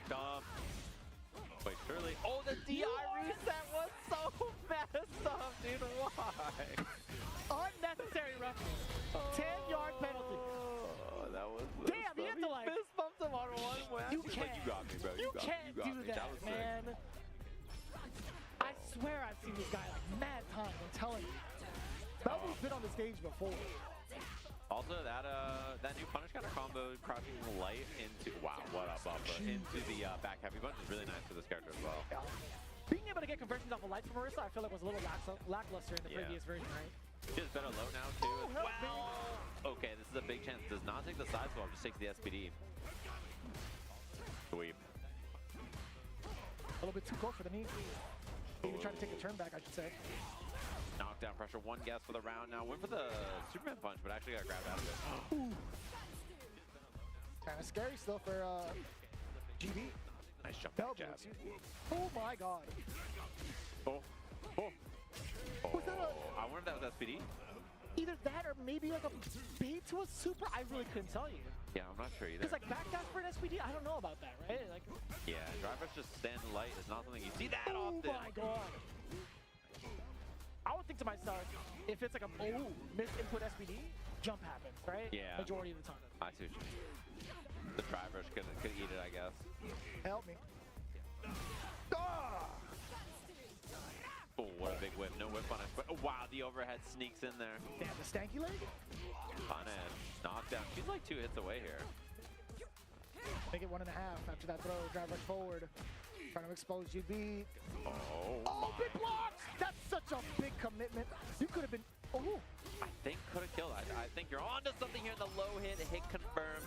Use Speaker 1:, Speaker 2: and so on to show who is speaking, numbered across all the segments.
Speaker 1: picked up. Wait, surely. Oh, the DI reset was so messed up, dude. Why?
Speaker 2: Unnecessary roughness. 10-yard penalty.
Speaker 1: Oh, that was.
Speaker 2: Damn, you have to like.
Speaker 1: Fist bumped him on one way.
Speaker 2: You
Speaker 1: Like,
Speaker 2: can't.
Speaker 1: you got me, bro.
Speaker 2: You
Speaker 1: got
Speaker 2: can't
Speaker 1: me. You got
Speaker 2: do
Speaker 1: me.
Speaker 2: that,
Speaker 1: was sick.
Speaker 2: man. I swear I've seen this guy like mad times. I'm telling you. Melvin's been on the stage before.
Speaker 1: Also, that new punish counter combo crouching light into what up bumper into the back heavy punch is really nice for this character as well.
Speaker 2: Yeah. Being able to get conversions off of light from Marisa, I feel like was a little lackluster in the previous version, right?
Speaker 1: She has better low now too. Wow. Okay, this is a big chance. Does not take the side swap, just takes the SPD. Sweep.
Speaker 2: A little bit too close for the knee. Maybe trying to take a turn back, I should say.
Speaker 1: Knockdown pressure, one guess for the round now. Went for the Superman punch, but actually got grabbed out of it.
Speaker 2: Kind of scary still for GB.
Speaker 1: Nice jump
Speaker 2: Belgium,
Speaker 1: jab.
Speaker 2: excuse me. Oh my god.
Speaker 1: Oh.
Speaker 2: Was that
Speaker 1: I wonder if that was SPD.
Speaker 2: either that or maybe like a bait to a super? I really couldn't tell you.
Speaker 1: Yeah, I'm not sure either.
Speaker 2: Because like backdash for an SPD, I don't know about that, right? Like,
Speaker 1: Yeah, drivers just stand light is not something you see that
Speaker 2: oh
Speaker 1: often.
Speaker 2: my god. I would think to myself, if it's like a missed input SPD, jump happens, right?
Speaker 1: Yeah.
Speaker 2: Majority of the time.
Speaker 1: I see what you mean. The drivers could eat it, I guess.
Speaker 2: Help me. Ah!
Speaker 1: Oh, what a big whip. No whip on it. But, oh, wow, the overhead sneaks in there.
Speaker 2: Damn, the stanky leg?
Speaker 1: Fun edge. Knockdown. She's like 2 hits away here.
Speaker 2: Make it 1.5 after that throw. Drive right forward. Trying to expose GB.
Speaker 1: Oh,
Speaker 2: Big blocks! That's such a big commitment. You could have been. Oh,
Speaker 1: I think could have killed. I think you're onto something here in the low hit confirmed.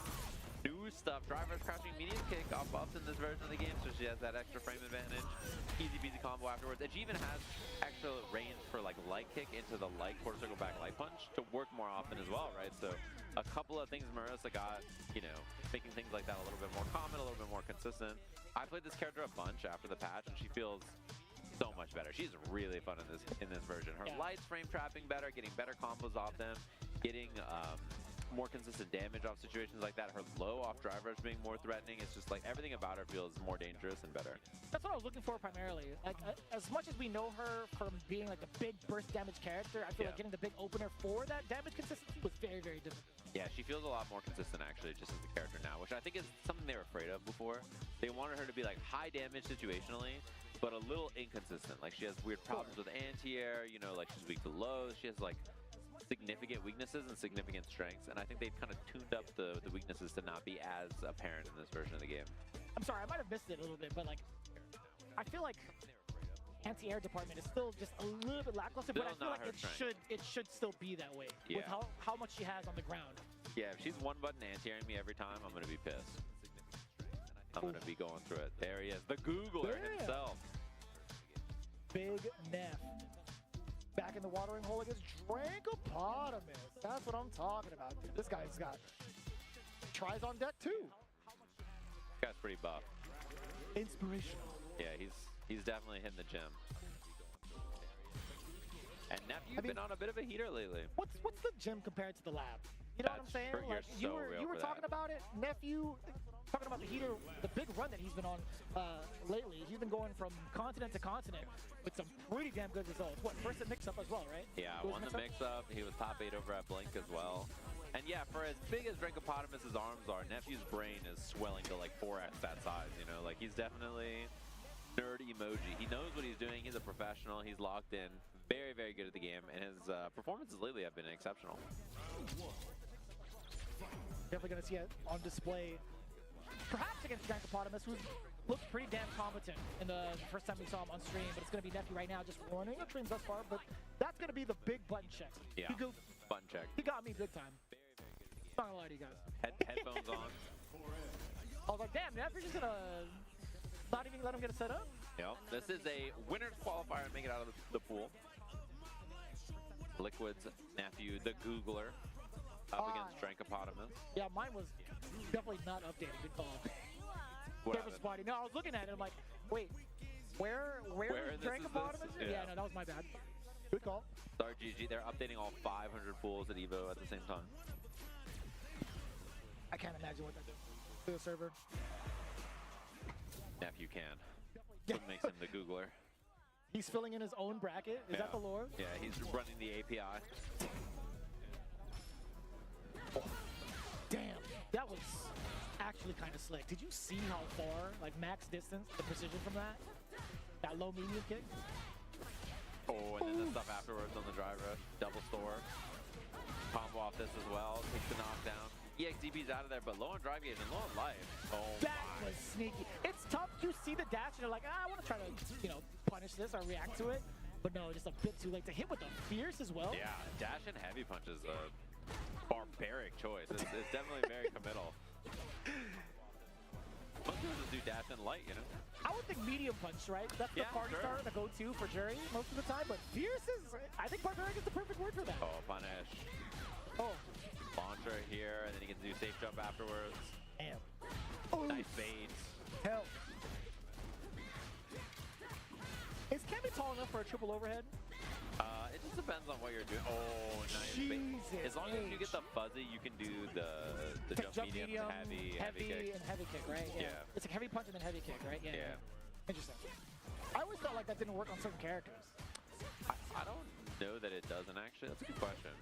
Speaker 1: New stuff. Drivers crouching medium kick got buffed in this version of the game, so she has that extra frame advantage. Easy peasy combo afterwards. And she even has extra range for like light kick into the light quarter circle back light punch to work more often as well, right? So a couple of things Marisa got, you know, making things like that a little bit more common, a little bit more consistent. I played this character a bunch after the patch, and she feels so much better. She's really fun in this version. Her lights frame trapping better, getting better combos off them, getting more consistent damage off situations like that. Her low off drivers being more threatening. It's just like everything about her feels more dangerous and better.
Speaker 2: that's what I was looking for primarily. Like, as much as we know her from being like the big burst damage character, I feel like getting the big opener for that damage consistency was very, very difficult.
Speaker 1: Yeah, she feels a lot more consistent actually, just as the character now, which I think is something they were afraid of before. They wanted her to be like high damage situationally, but a little inconsistent. Like she has weird problems with anti-air, you know, like she's weak to lows. She has like significant weaknesses and significant strengths, and I think they've kind of tuned up the weaknesses to not be as apparent in this version of the game.
Speaker 2: I'm sorry, I might have missed it a little bit, but like, I feel like anti-air department is still just a little bit lackluster, but I feel like it should still be that way with how much she has on the ground.
Speaker 1: Yeah, if she's one button anti-airing me every time, I'm gonna be pissed. I'm gonna be going through it. There he is, the Googler himself.
Speaker 2: Big Neff. Back in the watering hole against Drankopotamus. That's what I'm talking about. Dude. This guy's got tries on deck too.
Speaker 1: This guy's pretty buff.
Speaker 2: Inspirational.
Speaker 1: Yeah, he's definitely hitting the gym. And Nephew's been on a bit of a heater lately.
Speaker 2: What's the gym compared to the lab? You know what I'm saying?
Speaker 1: Like,
Speaker 2: you were talking about it, Nephew. Talking about the heater, the big run that he's been on lately. He's been going from continent to continent with some pretty damn good results. What, first at mix-up as well, right?
Speaker 1: Yeah, won the mix-up. He was top 8 over at Blink as well. And yeah, for as big as Drankopotamus' arms are, Nephew's brain is swelling to like 4x that size, you know? Like, he's definitely nerd emoji. He knows what he's doing. He's a professional. He's locked in. Very, very good at the game. And his performances lately have been exceptional.
Speaker 2: Definitely going to see it on display. Perhaps against Drankopotamus, who looked pretty damn competent in the first time we saw him on stream, but it's going to be Nephew right now, just running the trains thus far, but that's going to be the big button check.
Speaker 1: Yeah, button check.
Speaker 2: He got me big time. Not going to lie to you guys.
Speaker 1: Headphones on.
Speaker 2: I was like, damn, Nephew's just going to not even let him get it set up?
Speaker 1: Yep, this is a winner's qualifier and make it out of the pool. Liquid's Nephew, the Googler, up against Drankopotamus.
Speaker 2: Yeah, mine was definitely not updated. Good call. Body. No, I was looking at it. I'm like, wait, where is Drankopotamus? Yeah, no, that was my bad. Good call.
Speaker 1: Sorry, GG. They're updating all 500 pools at EVO at the same time.
Speaker 2: I can't imagine what that does to the server.
Speaker 1: Nephew can. What makes him the Googler.
Speaker 2: He's filling in his own bracket. Is that the lore?
Speaker 1: Yeah, he's running the API.
Speaker 2: Oh, damn, that was actually kind of slick. Did you see how far, like max distance, the precision from that? That low medium kick?
Speaker 1: Oh, and then the stuff afterwards on the drive rush. Double store. Combo off this as well. Takes the knockdown. EXDB's out of there, but low on drive gauge and low on life. Oh,
Speaker 2: that was sneaky. It's tough to see the dash and you're like, I want to try to, punish this or react to it. But no, just a bit too late. To hit with the fierce as well.
Speaker 1: Yeah, dash and heavy punch is a barbaric choice. It's definitely very committal. Most people just do dash and light,
Speaker 2: I would think medium punch, right? That's the party starter, the go-to for Jury most of the time. But fierce is, I think barbaric is the perfect word for that.
Speaker 1: Oh, punish.
Speaker 2: Oh.
Speaker 1: Launcher here, and then he can do safe jump afterwards.
Speaker 2: Damn.
Speaker 1: Nice bait.
Speaker 2: Hell. Is Cammy tall enough for a triple overhead?
Speaker 1: It just depends on what you're doing. Oh, nice.
Speaker 2: Jesus
Speaker 1: as long as you get the fuzzy, you can do the jump medium, heavy kick.
Speaker 2: And heavy kick, right? Yeah. It's like heavy punch and then heavy kick, right? Yeah. Interesting. I always felt like that didn't work on certain characters.
Speaker 1: I don't know that it doesn't, actually. That's a good question.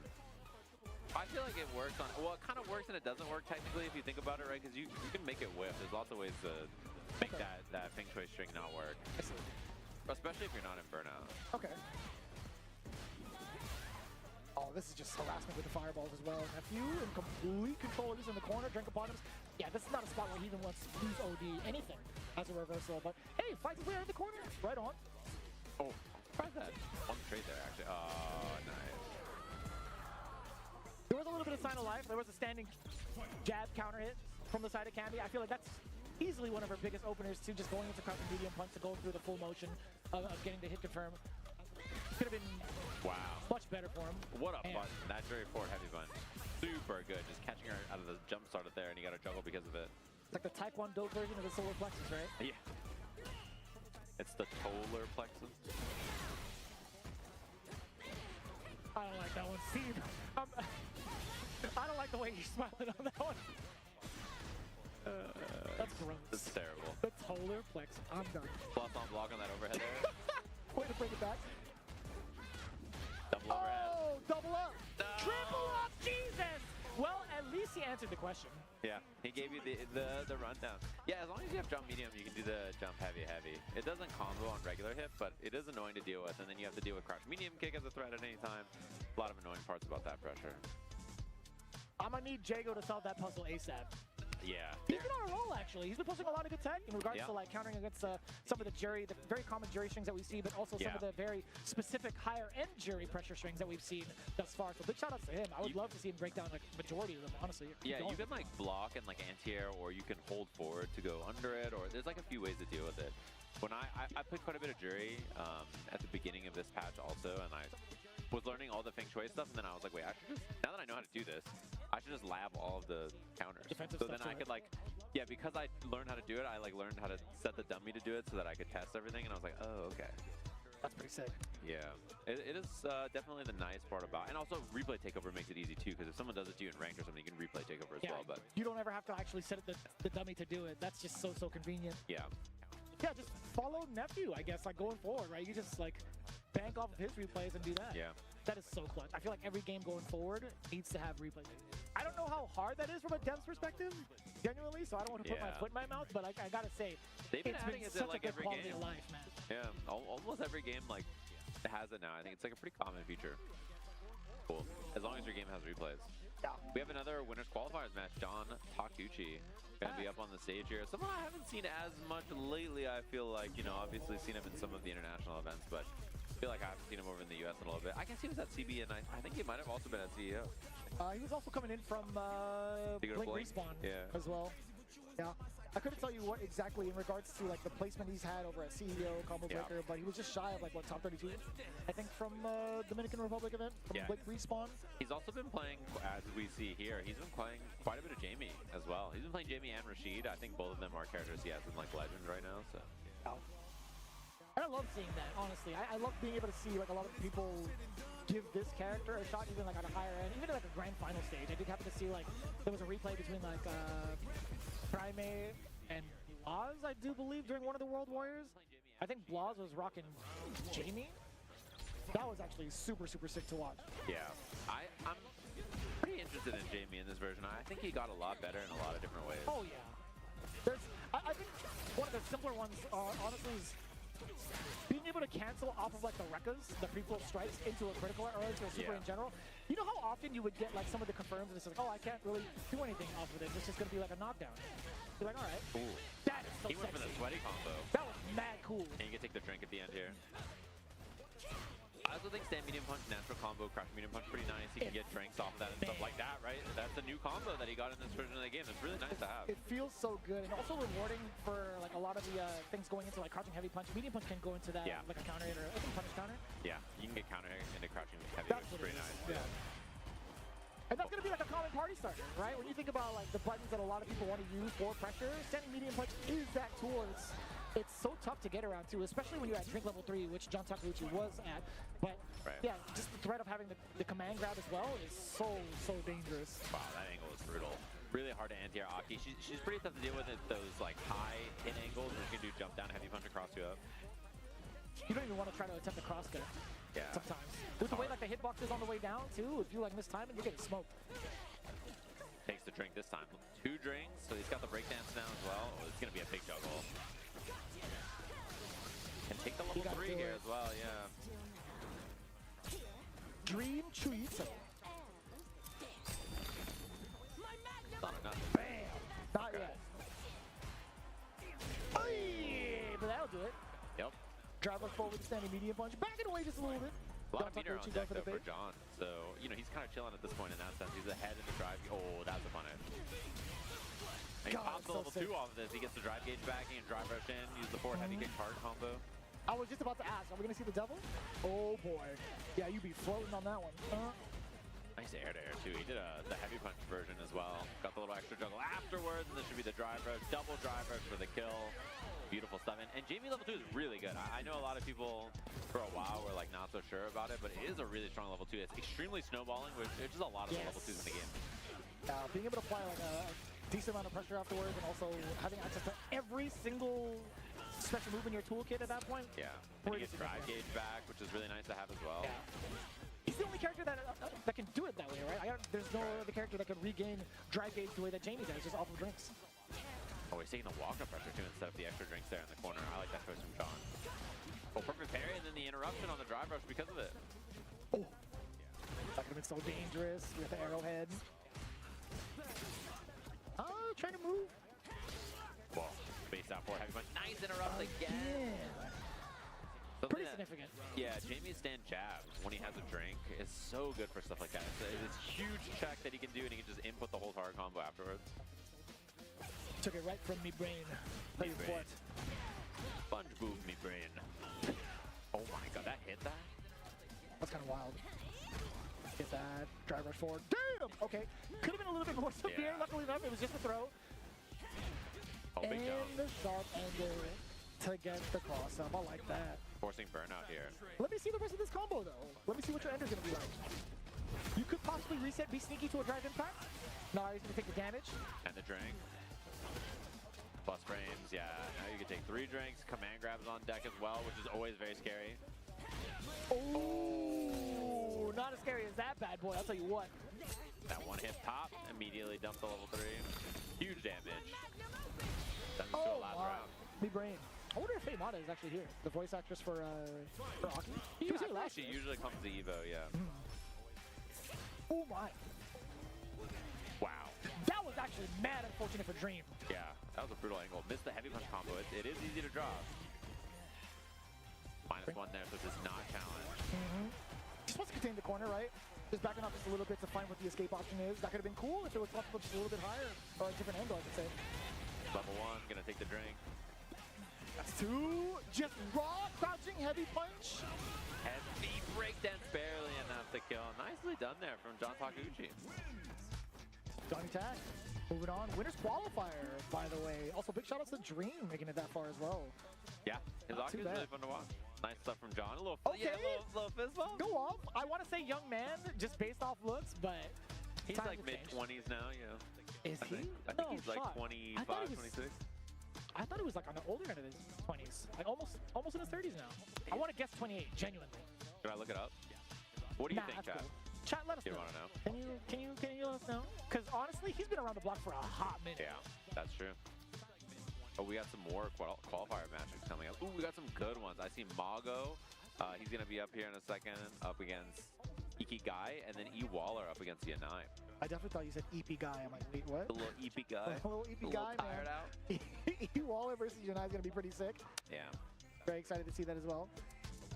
Speaker 1: I feel like it works on, well, it kind of works and it doesn't work technically if you think about it, right? Because you can make it whiff. There's lots of ways to make that Feng Shui string not work.
Speaker 2: I see.
Speaker 1: Especially if you're not in burnout.
Speaker 2: Okay. Oh, this is just harassment with the fireballs as well. Nephew in complete control. He's in the corner, Drinkapottomus. Yeah, this is not a spot where he even wants to use OD anything as a reversal. But hey, fights his way out of the corner. Right on.
Speaker 1: Oh, try that. One trade there, actually. Oh, nice.
Speaker 2: There was a little bit of sign of life. There was a standing jab counter hit from the side of Cammy. I feel like that's easily one of her biggest openers too, just going into crouching medium punch to go through the full motion of getting the hit confirm. Could have been much better for him.
Speaker 1: What a button. That Jury forward heavy punch. Super good. Just catching her out of the jump started there, and you got to juggle because of it.
Speaker 2: It's like the Taekwondo version of the solar plexus, right?
Speaker 1: Yeah. It's the Tolar plexus.
Speaker 2: I don't like that one. Steve, I don't like the way you're smiling on that one. That's gross.
Speaker 1: That's terrible.
Speaker 2: The Tolar plexus. I'm done.
Speaker 1: Plus on block on that overhead there.
Speaker 2: Way to bring it back.
Speaker 1: Double overhead.
Speaker 2: Oh, double up.
Speaker 1: No.
Speaker 2: Triple up, Jesus. Well, at least he answered the question.
Speaker 1: Yeah, he gave you the rundown. Yeah, as long as you have jump medium, you can do the jump heavy. It doesn't combo on regular hit, but it is annoying to deal with, and then you have to deal with crouch medium kick as a threat at any time. A lot of annoying parts about that pressure.
Speaker 2: I'm gonna need Jago to solve that puzzle ASAP.
Speaker 1: Yeah.
Speaker 2: He's been on a roll, actually. He's been posting a lot of good tech in regards to like countering against some of the very common Jury strings that we see, but also some of the very specific higher-end Jury pressure strings that we've seen thus far. So big shout-outs to him. I would love to see him break down like majority of them, honestly.
Speaker 1: Yeah, you can like block and like anti-air, or you can hold forward to go under it, or there's like a few ways to deal with it. When I played quite a bit of Jury at the beginning of this patch also, and I was learning all the Feng Shui stuff, and then I was like, wait, I should just, now that I know how to do this, I should just lab all of the counters.
Speaker 2: Defensive
Speaker 1: so then I could like, because I learned how to do it, I like learned how to set the dummy to do it so that I could test everything, and I was like, oh, okay.
Speaker 2: That's pretty sick.
Speaker 1: Yeah, it is definitely the nice part about, and also replay takeover makes it easy too, because if someone does it to you in ranked or something, you can replay takeover as well. But
Speaker 2: you don't ever have to actually set the dummy to do it. That's just so convenient.
Speaker 1: Yeah.
Speaker 2: Yeah, just follow Nephew, I guess, like going forward, right? You just like bank off of his replays and do that.
Speaker 1: Yeah.
Speaker 2: That is so clutch. I feel like every game going forward needs to have replays. I don't know how hard that is from a dev's perspective, genuinely, so I don't want to put my foot in my mouth, but I gotta say,
Speaker 1: they've been
Speaker 2: it's
Speaker 1: adding
Speaker 2: been
Speaker 1: it to
Speaker 2: such
Speaker 1: like
Speaker 2: a good
Speaker 1: every
Speaker 2: quality
Speaker 1: game.
Speaker 2: of life, man.
Speaker 1: Yeah, almost every game like has it now. I think it's like a pretty common feature. Cool. As long as your game has replays.
Speaker 2: Yeah.
Speaker 1: We have another winners qualifiers match. John Takuchi gonna be up on the stage here. Someone I haven't seen as much lately. I feel like, obviously seen him in some of the international events, but I feel like I haven't seen him over in the US in a little bit. I guess he was at CB, and I think he might have also been at CEO.
Speaker 2: He was also coming in from Blink Respawn as well. Yeah. I couldn't tell you what exactly in regards to like the placement he's had over at CEO, Combo Breaker, but he was just shy of like what, top 32, I think, from Dominican Republic event, from Blink Respawn.
Speaker 1: He's also been playing, as we see here, he's been playing quite a bit of Jamie as well. He's been playing Jamie and Rashid. I think both of them are characters he has in like Legend right now. So.
Speaker 2: And I love seeing that, honestly. I love being able to see like a lot of people give this character a shot, even like on a higher end, even at like a grand final stage. I did happen to see like there was a replay between like Prime and Oz, I do believe, during one of the World Warriors. I think Blaz was rocking Jamie. That was actually super, super sick to watch.
Speaker 1: Yeah, I'm pretty interested in Jamie in this version. I think he got a lot better in a lot of different ways.
Speaker 2: Oh, yeah. I think one of the simpler ones, honestly, is being able to cancel off of like the Rekkas, the free flow strikes, into a critical or into a super in general. You know how often you would get like some of the confirms and it's like, oh, I can't really do anything off of this. It's just going to be like a knockdown. You're like, all right.
Speaker 1: Ooh.
Speaker 2: That is so
Speaker 1: He went for the
Speaker 2: sexy.
Speaker 1: sweaty combo.
Speaker 2: That was mad cool.
Speaker 1: And you can take the drink at the end here. I also think stand medium punch, natural combo, crash medium punch, pretty nice. He can get drinks off of that and stuff like that, right? That's a new combo that he got in this version of the game. It's really nice to have.
Speaker 2: It feels so good and also rewarding for like a lot of the things going into like crouching heavy punch. Medium punch can go into that like a counter hit or I think punish counter.
Speaker 1: Yeah, you can get counter into crouching heavy,
Speaker 2: That's
Speaker 1: which is pretty nice.
Speaker 2: Yeah. And that's going to be like a common party starter, right? When you think about like the buttons that a lot of people want to use for pressure, standing medium punch is that tool. It's so tough to get around too, especially when you're at drink level 3, which John Takeuchi was at. But yeah, just the threat of having the command grab as well is so dangerous.
Speaker 1: Wow, that angle is brutal. Really hard to anti-air Aki. She's pretty tough to deal with at those like high hit angles where she can do jump down, heavy punch across you up.
Speaker 2: You don't even want to try to attempt a cross cut.
Speaker 1: Yeah.
Speaker 2: Sometimes. With the way like the hitbox is on the way down too, if you like miss timing, you're getting smoked.
Speaker 1: Takes the drink this time. 2 drinks, so he's got the breakdance now as well. Oh, it's gonna be a big juggle. And take the level 3 here as well, yeah.
Speaker 2: Dream Chuito.
Speaker 1: Not enough.
Speaker 2: Bam! Not yet. Hey, but that'll do it.
Speaker 1: Yep.
Speaker 2: Driver forward, standing medium punch, back it away just a little bit.
Speaker 1: A lot of meter on deck though for John, so you know he's kind of chilling at this point in that sense. He's ahead in the drive. Oh, that's a punish. And he pops the level 2 off of this. He gets the drive gauge back. He can drive rush in. Use the forward heavy kick card combo.
Speaker 2: I was just about to ask, are we gonna see the devil? Oh boy. Yeah, you be floating on that one.
Speaker 1: Nice air to air too. He did the heavy punch version as well. Got the little extra juggle afterwards, and this should be the drive rush, double drive rush for the kill. Beautiful stuff. And Jamie level 2 is really good. I know a lot of people for a while were like not so sure about it, but it is a really strong level 2. It's extremely snowballing, which is just a lot of the level 2s in the game.
Speaker 2: Being able to apply like a decent amount of pressure afterwards and also having access to every single special move in your toolkit at that point.
Speaker 1: Yeah. And he gets drive gauge back, which is really nice to have as well.
Speaker 2: Yeah. He's the only character that can do it that way, right? There's no other character that can regain drive gauge the way that Jamie does, just off of drinks.
Speaker 1: Oh, he's taking the walk-up pressure too instead of the extra drinks there in the corner. I like that choice from John. Oh, perfect parry, and then the interruption on the drive rush because of it.
Speaker 2: Oh, that could have been so dangerous with the arrowhead. Oh, trying to move.
Speaker 1: Whoa, base out forward, heavy punch. Nice interrupt again.
Speaker 2: Pretty significant.
Speaker 1: Yeah, Jamie's stand jab when he has a drink is so good for stuff like that. It's this huge check that he can do, and he can just input the whole hard combo afterwards.
Speaker 2: Took it right from me brain. Play with what?
Speaker 1: Sponge boob me brain. Oh my god, that hit that?
Speaker 2: That's kind of wild. Get that. Drive rush forward. Damn! Okay. Could have been a little bit more severe.
Speaker 1: Yeah.
Speaker 2: Luckily enough, it was just a throw.
Speaker 1: Oh, big
Speaker 2: and
Speaker 1: jump.
Speaker 2: the sharp angle to get the cross up. I like that.
Speaker 1: Forcing burnout here.
Speaker 2: Let me see the rest of this combo, though. Let me see what your ender's going to be like. You could possibly reset, be sneaky to a drive impact. No, he's going to take the damage.
Speaker 1: And the drink. Plus frames, yeah. Now you can take 3 drinks. Command grabs on deck as well, which is always very scary.
Speaker 2: Oh, not as scary as that bad boy, I'll tell you what.
Speaker 1: That one hit pop, immediately dumped the level 3. Huge damage. Sends us to a last round.
Speaker 2: Me brain. I wonder if Faye Mata is actually here, the voice actress for Aki. She was here last year.
Speaker 1: She usually comes to Evo, yeah.
Speaker 2: Oh my.
Speaker 1: Wow.
Speaker 2: That was actually mad unfortunate for Dream.
Speaker 1: Yeah, that was a brutal angle. Missed the heavy punch combo. It is easy to drop. -1 there, so does not challenge.
Speaker 2: Just wants to contain the corner, right? Just backing up just a little bit to find what the escape option is. That could have been cool if it was left just a little bit higher, or a different angle, I should say.
Speaker 1: Level 1, gonna take the drink.
Speaker 2: That's 2. Just raw crouching heavy punch.
Speaker 1: Heavy breakdance, barely enough to kill. Nicely done there from John Takeuchi.
Speaker 2: Johnny Tag. Moving on. Winners qualifier, by the way. Also, big shout out to Dream making it that far as well.
Speaker 1: Yeah, his
Speaker 2: Not
Speaker 1: Aki
Speaker 2: too
Speaker 1: is
Speaker 2: bad.
Speaker 1: really fun to watch. Nice stuff from John. A little,
Speaker 2: Okay.
Speaker 1: yeah, little fist bump.
Speaker 2: Go off. I want to say young man, just based off looks, but
Speaker 1: He's
Speaker 2: times
Speaker 1: like
Speaker 2: have changed.
Speaker 1: mid-20s now, you know.
Speaker 2: Is he?
Speaker 1: I think he's like
Speaker 2: fuck.
Speaker 1: 25,
Speaker 2: I thought he was
Speaker 1: 26.
Speaker 2: I thought he was like on the older end of his 20s, like almost in his 30s now. I want to guess 28, genuinely.
Speaker 1: Can I look it up? What do you
Speaker 2: Nah,
Speaker 1: think,
Speaker 2: that's
Speaker 1: Chad?
Speaker 2: cool. Chat, let us
Speaker 1: You
Speaker 2: know.
Speaker 1: want to know?
Speaker 2: Can you let us know? Because honestly, he's been around the block for a hot minute.
Speaker 1: Yeah, that's true. Oh, we got some more qualifier matches coming up. Ooh, we got some good ones. I see Mago. He's going to be up here in a second, up against Ikigai, and then E Waller up against Yanai.
Speaker 2: I definitely thought you said EP guy. I'm like, wait, what?
Speaker 1: The little EP guy.
Speaker 2: A little EP
Speaker 1: a
Speaker 2: guy,
Speaker 1: little tired
Speaker 2: man.
Speaker 1: out.
Speaker 2: E Waller versus Yanai is going to be pretty sick.
Speaker 1: Yeah.
Speaker 2: Very excited to see that as well.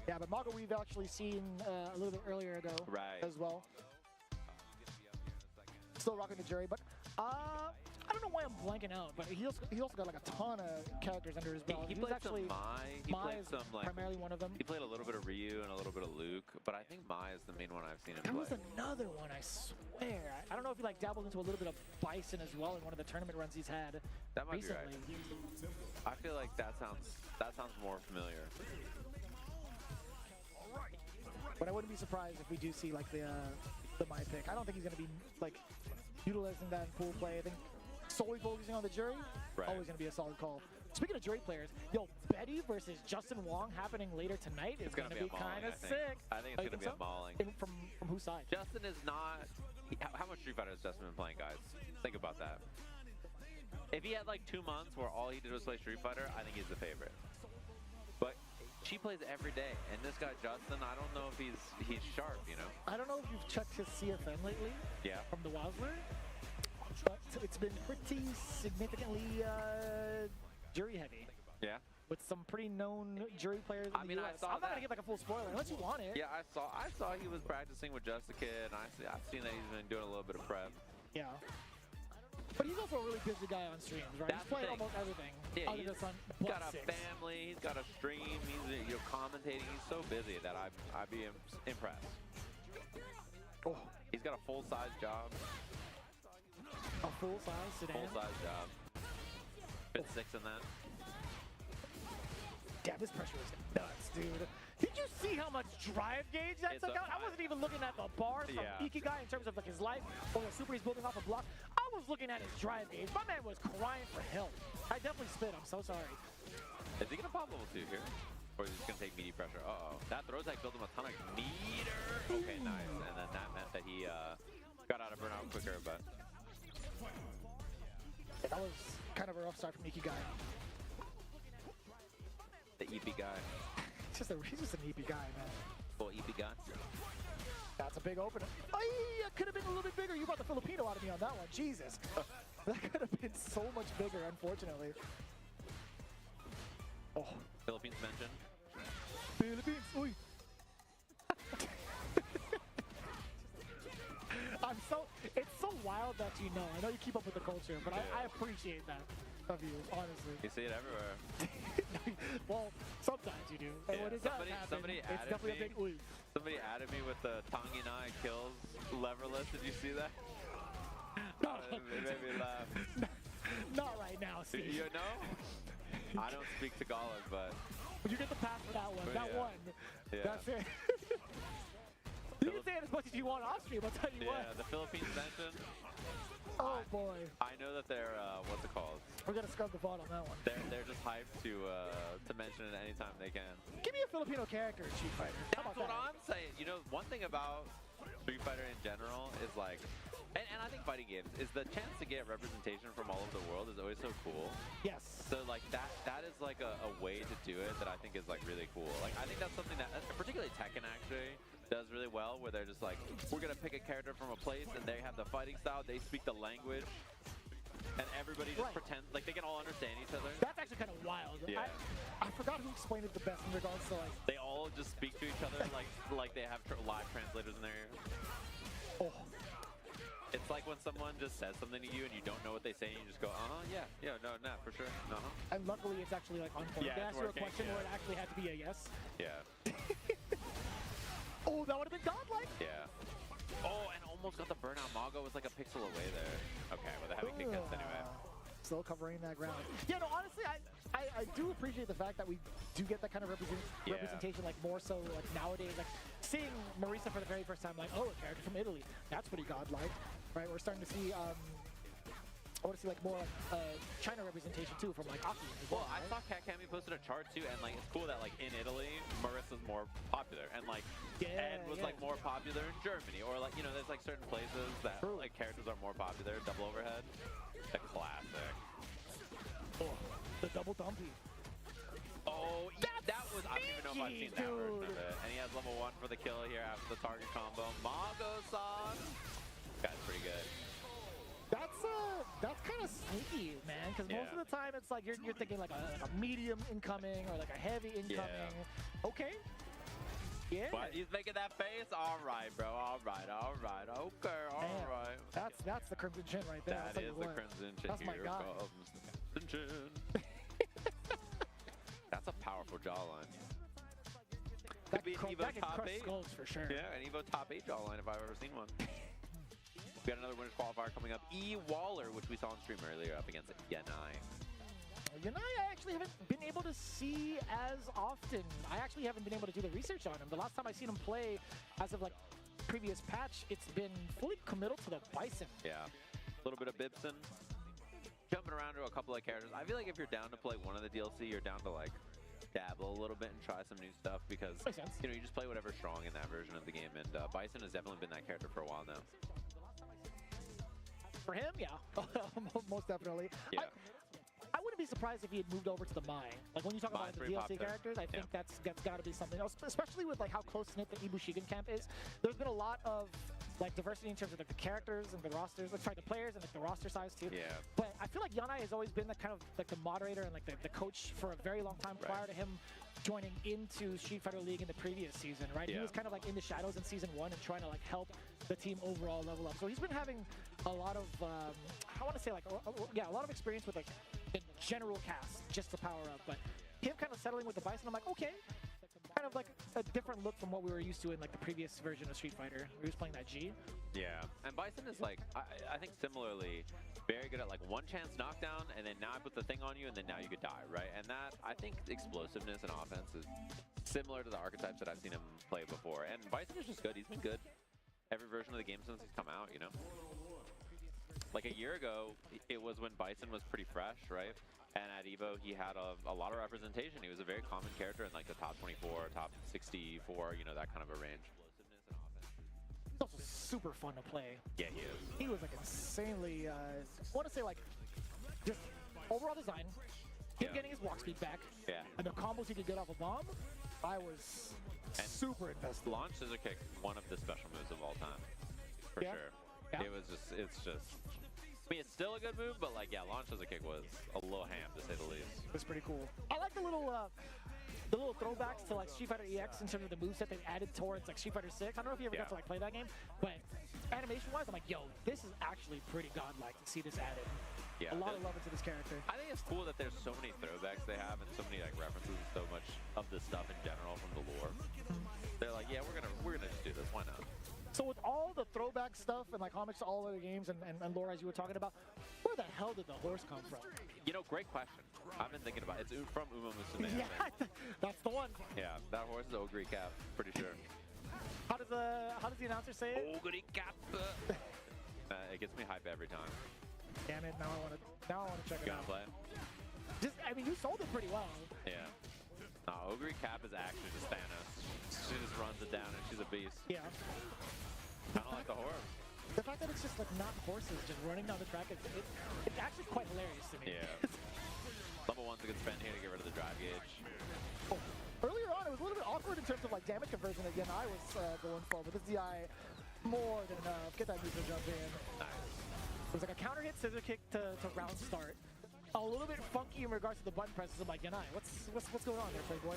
Speaker 2: Yeah, but Mago we've actually seen a little bit earlier ago as well. Still rocking the jury, but I don't know why I'm blanking out, but he also got like a ton of characters under his belt.
Speaker 1: He
Speaker 2: was
Speaker 1: played
Speaker 2: actually
Speaker 1: some Mai. He
Speaker 2: Mai
Speaker 1: played
Speaker 2: is
Speaker 1: some like
Speaker 2: primarily one of them.
Speaker 1: He played a little bit of Ryu and a little bit of Luke, but I think Mai is the main one I've seen him
Speaker 2: There
Speaker 1: play.
Speaker 2: was another one, I swear. I don't know if he like dabbled into a little bit of Bison as well in one of the tournament runs he's had
Speaker 1: That might
Speaker 2: recently.
Speaker 1: be right. I feel like that sounds more familiar.
Speaker 2: But I wouldn't be surprised if we do see like the Mai pick. I don't think he's going to be like utilizing that in pool play. I think solely focusing on the jury, always going to be a solid call. Speaking of jury players, yo, Betty versus Justin Wong happening later tonight is going to be kind of sick.
Speaker 1: I think it's going to be a mauling.
Speaker 2: From whose side?
Speaker 1: Justin is not. How much Street Fighter has Justin been playing, guys? Think about that. If he had like 2 months where all he did was play Street Fighter, I think he's the favorite. But she plays every day, and this guy Justin, I don't know if he's sharp, you know?
Speaker 2: I don't know if you've checked his CFN lately.
Speaker 1: Yeah.
Speaker 2: From the Wowsler, but it's been pretty significantly jury heavy.
Speaker 1: Yeah.
Speaker 2: With some pretty known jury players in the US. I'm not gonna give like a full spoiler unless you want it.
Speaker 1: Yeah, I saw he was practicing with Just a Kid, and I've seen that he's been doing a little bit of prep.
Speaker 2: Yeah. But he's also a really busy guy on streams, right?
Speaker 1: That's
Speaker 2: he's playing almost everything.
Speaker 1: Yeah,
Speaker 2: other
Speaker 1: he's
Speaker 2: than
Speaker 1: got a family, he's got a stream, he's commentating. He's so busy that I'd be impressed.
Speaker 2: Oh.
Speaker 1: He's got a full-size job.
Speaker 2: A full-size sedan?
Speaker 1: Full-size job. Fit 6 in that.
Speaker 2: Damn, this pressure is nuts, dude. Did you see how much drive gauge that took out? I wasn't even looking at the bars from Ikigai in terms of like his life or the super he's building off a block. I was looking at his drive gauge. My man was crying for help. I definitely spit. I'm so sorry.
Speaker 1: Is he gonna pop level 2 here? Or is he just gonna take meaty pressure? Uh-oh. That throw tag built him a ton of meter. Okay, nice. And then that meant that he got out of burnout quicker, but
Speaker 2: that was kind of a rough start from Ikigai.
Speaker 1: the EP guy.
Speaker 2: He's just an EP guy, man.
Speaker 1: Full EP guy.
Speaker 2: That's a big opener. It could have been a little bit bigger. You brought the Filipino out of me on that one. Jesus. That could have been so much bigger, unfortunately. Oh.
Speaker 1: Philippines mentioned.
Speaker 2: Philippines. Uy. It's so wild that you know. I know you keep up with the culture, but I appreciate that of you, honestly.
Speaker 1: You see it everywhere.
Speaker 2: Well, sometimes you do. And when it does happen, it's definitely a big uy.
Speaker 1: Somebody added me with the Tanginai kills leverless. Did you see that?
Speaker 2: No.
Speaker 1: It made me laugh.
Speaker 2: Not right now, Steve.
Speaker 1: You know? I don't speak Tagalog, but
Speaker 2: you get the pass for that one. That one.
Speaker 1: Yeah.
Speaker 2: That's it. You can say it as much as you want off stream, I'll tell you what.
Speaker 1: Yeah, the Philippines mentioned.
Speaker 2: Oh boy.
Speaker 1: I know that they're what's it called?
Speaker 2: We're gonna scrub the ball on that one.
Speaker 1: They're just hyped to mention it anytime they can.
Speaker 2: Give me a Filipino character in Street Fighter.
Speaker 1: That's what I'm saying. You know, one thing about Street Fighter in general is like, and I think fighting games is the chance to get representation from all over the world is always so cool.
Speaker 2: Yes.
Speaker 1: So like that is like a way to do it that I think is like really cool. Like I think that's something that particularly Tekken actually does really well, where they're just like, we're gonna pick a character from a place and they have the fighting style, they speak the language, and everybody just pretends like they can all understand each other.
Speaker 2: That's actually kind of wild.
Speaker 1: Yeah.
Speaker 2: I forgot who explained it the best in regards to like.
Speaker 1: They all just speak to each other like they have live translators in their ear.
Speaker 2: Oh.
Speaker 1: It's like when someone just says something to you and you don't know what they say and you just go, yeah, no, for sure,
Speaker 2: And luckily it's actually like on point.
Speaker 1: Yeah,
Speaker 2: They asked you a question where it actually had to be a yes.
Speaker 1: Yeah.
Speaker 2: Oh, that would have been godlike.
Speaker 1: Yeah. Oh, and almost got the burnout. Mago was like a pixel away there. Okay, well, the heavy kick hits anyway.
Speaker 2: Still covering that ground. Yeah, no, honestly, I do appreciate the fact that we do get that kind of representation, like more so like nowadays, like seeing Marisa for the very first time, like, oh, a character from Italy. That's pretty godlike, right? We're starting to see I want to see like more China representation too from like Aki. As
Speaker 1: Well, I
Speaker 2: right?
Speaker 1: saw Cat Cammy posted a chart too, and like it's cool that like in Italy, Marissa's more popular, and like Ed was like more popular in Germany, or like there's like certain places that
Speaker 2: True.
Speaker 1: like characters are more popular. Double overhead, the classic.
Speaker 2: Oh, the double dumpy.
Speaker 1: Oh, that was I don't even know if I've seen that version of
Speaker 2: dude.
Speaker 1: it. And he has level 1 for the kill here after the target combo. Mago-san, guy's pretty good.
Speaker 2: That's kind of sneaky, man. Because most of the time it's like you're thinking like a medium incoming or like a heavy incoming. Okay. Yeah.
Speaker 1: But he's making that face. All right, bro. All right. Okay. All
Speaker 2: Man,
Speaker 1: right.
Speaker 2: That's the Crimson Chin right there. I'll
Speaker 1: That
Speaker 2: tell
Speaker 1: is
Speaker 2: you
Speaker 1: the
Speaker 2: what.
Speaker 1: Crimson Chin.
Speaker 2: That's my
Speaker 1: Here
Speaker 2: guy.
Speaker 1: comes the Crimson Chin. That's a powerful jawline. Could be an Evo
Speaker 2: that can
Speaker 1: top
Speaker 2: crush
Speaker 1: 8.
Speaker 2: skulls for sure.
Speaker 1: Yeah, an Evo top 8 jawline if I've ever seen one. We got another winners qualifier coming up. E. Waller, which we saw on stream earlier, up against Yanai.
Speaker 2: Yanai, I actually haven't been able to see as often. I actually haven't been able to do the research on him. The last time I seen him play, as of like previous patch, it's been fully committal to the Bison.
Speaker 1: Yeah, a little bit of Bibson. Jumping around to a couple of characters. I feel like if you're down to play one of the DLC, you're down to like dabble a little bit and try some new stuff because
Speaker 2: Makes sense.
Speaker 1: you just play whatever's strong in that version of the game. And Bison has definitely been that character for a while now.
Speaker 2: For him, yeah, most definitely.
Speaker 1: Yeah.
Speaker 2: I wouldn't be surprised if he had moved over to the Mine. Like when you talk about
Speaker 1: Mine's
Speaker 2: the
Speaker 1: pretty
Speaker 2: DLC
Speaker 1: popular.
Speaker 2: characters, I think that's got to be something else. Especially with like how close knit the Ibushigan camp is. There's been a lot of like diversity in terms of like, the characters and the rosters. Like, sorry, the players and like the roster size too.
Speaker 1: Yeah.
Speaker 2: But I feel like Yanai has always been the kind of like the moderator and like the coach for a very long time prior to him joining into Street Fighter League in the previous season, right? He
Speaker 1: Yeah.
Speaker 2: was kind of like in the shadows in season 1 and trying to like help the team overall level up. So he's been having a lot of, I want to say like, a lot of experience with like the general cast, just to power up. But him kind of settling with the Bison, I'm like, okay, kind of like a different look from what we were used to in like the previous version of Street Fighter. We was playing that G.
Speaker 1: Yeah, and Bison is like, I think similarly, very good at like one chance knockdown, and then now I put the thing on you, and then now you could die, right? And that, I think explosiveness and offense is similar to the archetypes that I've seen him play before. And Bison is just good. He's been good every version of the game since he's come out, Like a year ago, it was when Bison was pretty fresh, right? And at EVO, he had a lot of representation. He was a very common character in like the top 24, top 64, that kind of a range. Explosiveness and offense.
Speaker 2: He's also super fun to play.
Speaker 1: Yeah, he is.
Speaker 2: He was like insanely, I want to say like, just overall design, him getting his walk speed back, and the combos he could get off a bomb, I was super invested.
Speaker 1: Launch Scissor Kick, one of the special moves of all time, for sure.
Speaker 2: Yeah.
Speaker 1: It's just, I mean, it's still a good move, but like, Launch Scissor Kick was a little ham, to say the least.
Speaker 2: It was pretty cool. I like the little throwbacks to like Street Fighter EX in terms of the moveset they added towards like Street Fighter 6. I don't know if you ever got to like play that game, but animation-wise, I'm like, yo, this is actually pretty godlike to see this added.
Speaker 1: Yeah,
Speaker 2: a lot of love into this character.
Speaker 1: I think it's cool that there's so many throwbacks they have and so many like references and so much of this stuff in general from the lore. They're like, yeah, we're gonna just do this. Why not?
Speaker 2: So with all the throwback stuff and like homage to all other games and lore as you were talking about, where the hell did the horse come from?
Speaker 1: Great question. I've been thinking about it. It's from Uma Musume.
Speaker 2: Yeah, that's the one.
Speaker 1: Yeah, that horse is Ogre Cap, pretty sure.
Speaker 2: How does the announcer say it?
Speaker 1: Ogre Cap. It gets me hype every time.
Speaker 2: Damn it! Now I want to check it
Speaker 1: You
Speaker 2: out.
Speaker 1: gonna play?
Speaker 2: I mean, you sold it pretty well.
Speaker 1: Yeah. Ogre Cap is actually just Thanos. She just runs it down and she's a beast.
Speaker 2: Yeah.
Speaker 1: I don't like the horse.
Speaker 2: The fact that it's just like not horses just running down the track, it's actually quite hilarious to me.
Speaker 1: Yeah. Level 1's a good spend here to get rid of the drive gauge.
Speaker 2: Oh, earlier on, it was a little bit awkward in terms of like damage conversion that I was going for, but this DI more than enough. Get that user jump in.
Speaker 1: Nice.
Speaker 2: It was like a counter hit scissor kick to round start. A little bit funky in regards to the button presses. I'm like, Yanai, what's going on there, Playboy?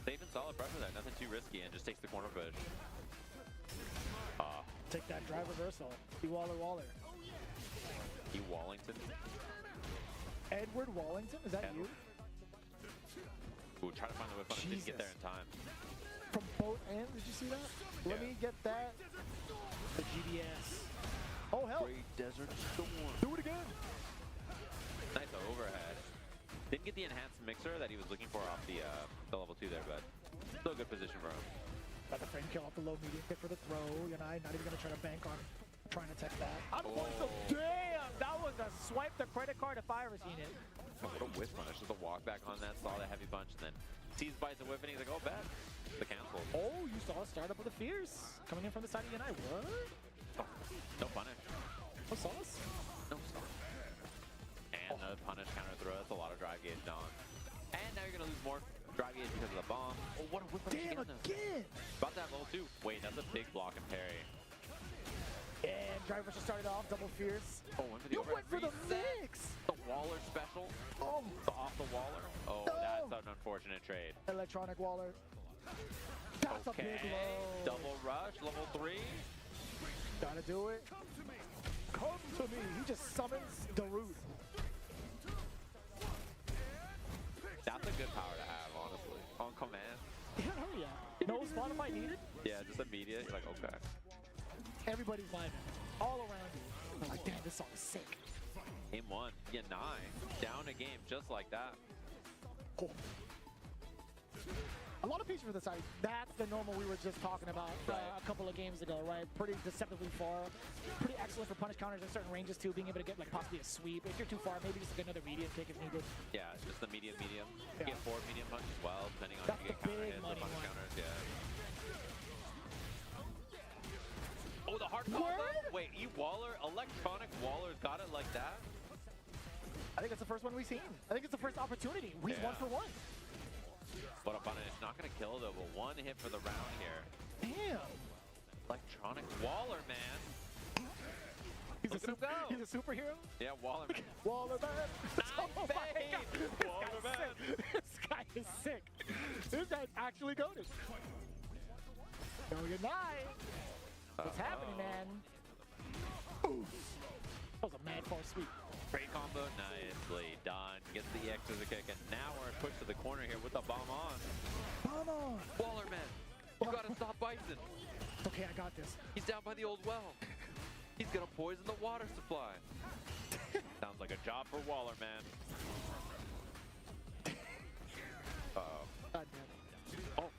Speaker 1: Safe and solid pressure there, nothing too risky, and just takes the corner push.
Speaker 2: Take that drive reversal. Waller.
Speaker 1: E. Wallington.
Speaker 2: Edward Wallington, is that you?
Speaker 1: Ooh, try to find the whip on it, didn't get there in time.
Speaker 2: From both ends, did you see that? Let me get that. The GDS. Oh, hell.
Speaker 1: Great Desert Storm.
Speaker 2: Do it again.
Speaker 1: Nice overhead. Didn't get the enhanced mixer that he was looking for off the level 2 there, but still a good position for him.
Speaker 2: Got the frame kill off the low medium kick for the throw. Yanai not even gonna try to bank on trying to tech that. Damn, that was a swipe the credit card if I ever seen it.
Speaker 1: Oh, what a whiff punish. Just a walk back on that, saw the heavy punch, and then sees bites the whiff, and he's like, oh, bad. The cancel.
Speaker 2: Oh, you saw a startup with a fierce coming in from the side of Yanai. What?
Speaker 1: Oh, no punish.
Speaker 2: No sauce?
Speaker 1: No sauce. And the punish counter throw. That's a lot of drive gauge down. And now you're gonna lose more drive gauge because of the bomb. Oh, what a whip punish
Speaker 2: Damn, again!
Speaker 1: About that level 2. Wait, that's a big block and parry.
Speaker 2: And Driver just started off, double fierce.
Speaker 1: Oh, went for the overhead
Speaker 2: went for the
Speaker 1: reset.
Speaker 2: mix!
Speaker 1: The Waller special.
Speaker 2: Oh,
Speaker 1: The off the Waller. Oh,
Speaker 2: No.
Speaker 1: that's an unfortunate trade.
Speaker 2: electronic Waller. That's a
Speaker 1: Okay,
Speaker 2: big low.
Speaker 1: double rush, level 3.
Speaker 2: Gotta do it. Come to me. He just summons Darude.
Speaker 1: That's a good power to have, honestly. On command.
Speaker 2: Yeah, hell yeah. No Spotify needed.
Speaker 1: Yeah, just immediate. You're like, okay.
Speaker 2: Everybody's vibing. All around you. I'm like, damn, this song is sick.
Speaker 1: Game 1. Yanai down a game just like that.
Speaker 2: Cool. A lot of pieces for the side. That's the normal we were just talking about
Speaker 1: Right.
Speaker 2: a couple of games ago, right? Pretty deceptively far. Pretty excellent for punish counters in certain ranges too, being able to get like possibly a sweep. If you're too far, maybe just like another medium kick if needed.
Speaker 1: Yeah, just the medium. You
Speaker 2: Yeah.
Speaker 1: get forward medium punch as well, depending on
Speaker 2: That's
Speaker 1: if you get
Speaker 2: the
Speaker 1: counter
Speaker 2: big
Speaker 1: hits or
Speaker 2: money
Speaker 1: punish
Speaker 2: one.
Speaker 1: counters. Yeah. Oh, the hard
Speaker 2: What?
Speaker 1: combo. Wait, E-Waller, electronic Waller's got it like that?
Speaker 2: I think it's the first one we've seen. I think it's the first opportunity. We've
Speaker 1: Yeah.
Speaker 2: 1-for-1.
Speaker 1: What a punish. Not gonna kill though, but one hit for the round here.
Speaker 2: Damn.
Speaker 1: Electronic Waller, man.
Speaker 2: He's
Speaker 1: Look
Speaker 2: a,
Speaker 1: at him go.
Speaker 2: he's a superhero.
Speaker 1: Yeah, Waller, man.
Speaker 2: Waller man.
Speaker 1: Nice
Speaker 2: my
Speaker 1: fade.
Speaker 2: God. This
Speaker 1: Waller
Speaker 2: guy's
Speaker 1: man.
Speaker 2: sick. This guy is sick. This guy's actually goated. No, you're not. What's happening, man? Oof. That was a mad far sweep.
Speaker 1: Great combo, nicely done. Gets the X as a kick, and now we're pushed to the corner here with the bomb on.
Speaker 2: Come on.
Speaker 1: Waller, man. You gotta stop Bison.
Speaker 2: Okay, I got this.
Speaker 1: He's down by the old well. He's gonna poison the water supply. Sounds like a job for Waller, man. Uh-oh.
Speaker 2: God damn.
Speaker 1: Oh,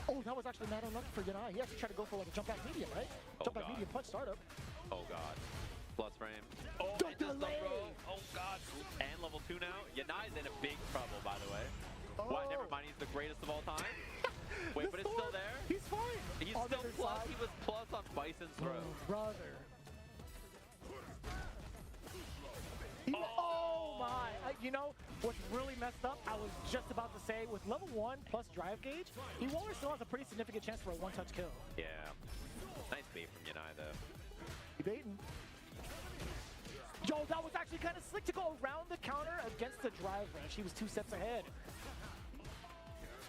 Speaker 2: Oh, that was actually mad unlucky for Yanai. He actually tried to go for like a jump back medium, right?
Speaker 1: Oh,
Speaker 2: Jump back
Speaker 1: God.
Speaker 2: medium punch startup.
Speaker 1: oh God. Plus frame. Oh,
Speaker 2: Don't
Speaker 1: and just the
Speaker 2: delay.
Speaker 1: throw. Oh God. And level 2 now. Yanai's in a big trouble, by the way. What? Never mind. He's the greatest of all time. Wait, but it's still there?
Speaker 2: He's fine.
Speaker 1: He's
Speaker 2: On the
Speaker 1: still
Speaker 2: other
Speaker 1: plus.
Speaker 2: side.
Speaker 1: He was plus on Bison's throw.
Speaker 2: Brother. Oh my! You know what's really messed up? I was just about to say, with level 1 plus drive gauge, E-Waller still has a pretty significant chance for a one-touch kill.
Speaker 1: Yeah. Nice bait from Yanai, though.
Speaker 2: He baiting. Yo, that was actually kind of slick to go around the counter against the drive rush. He was 2 steps ahead.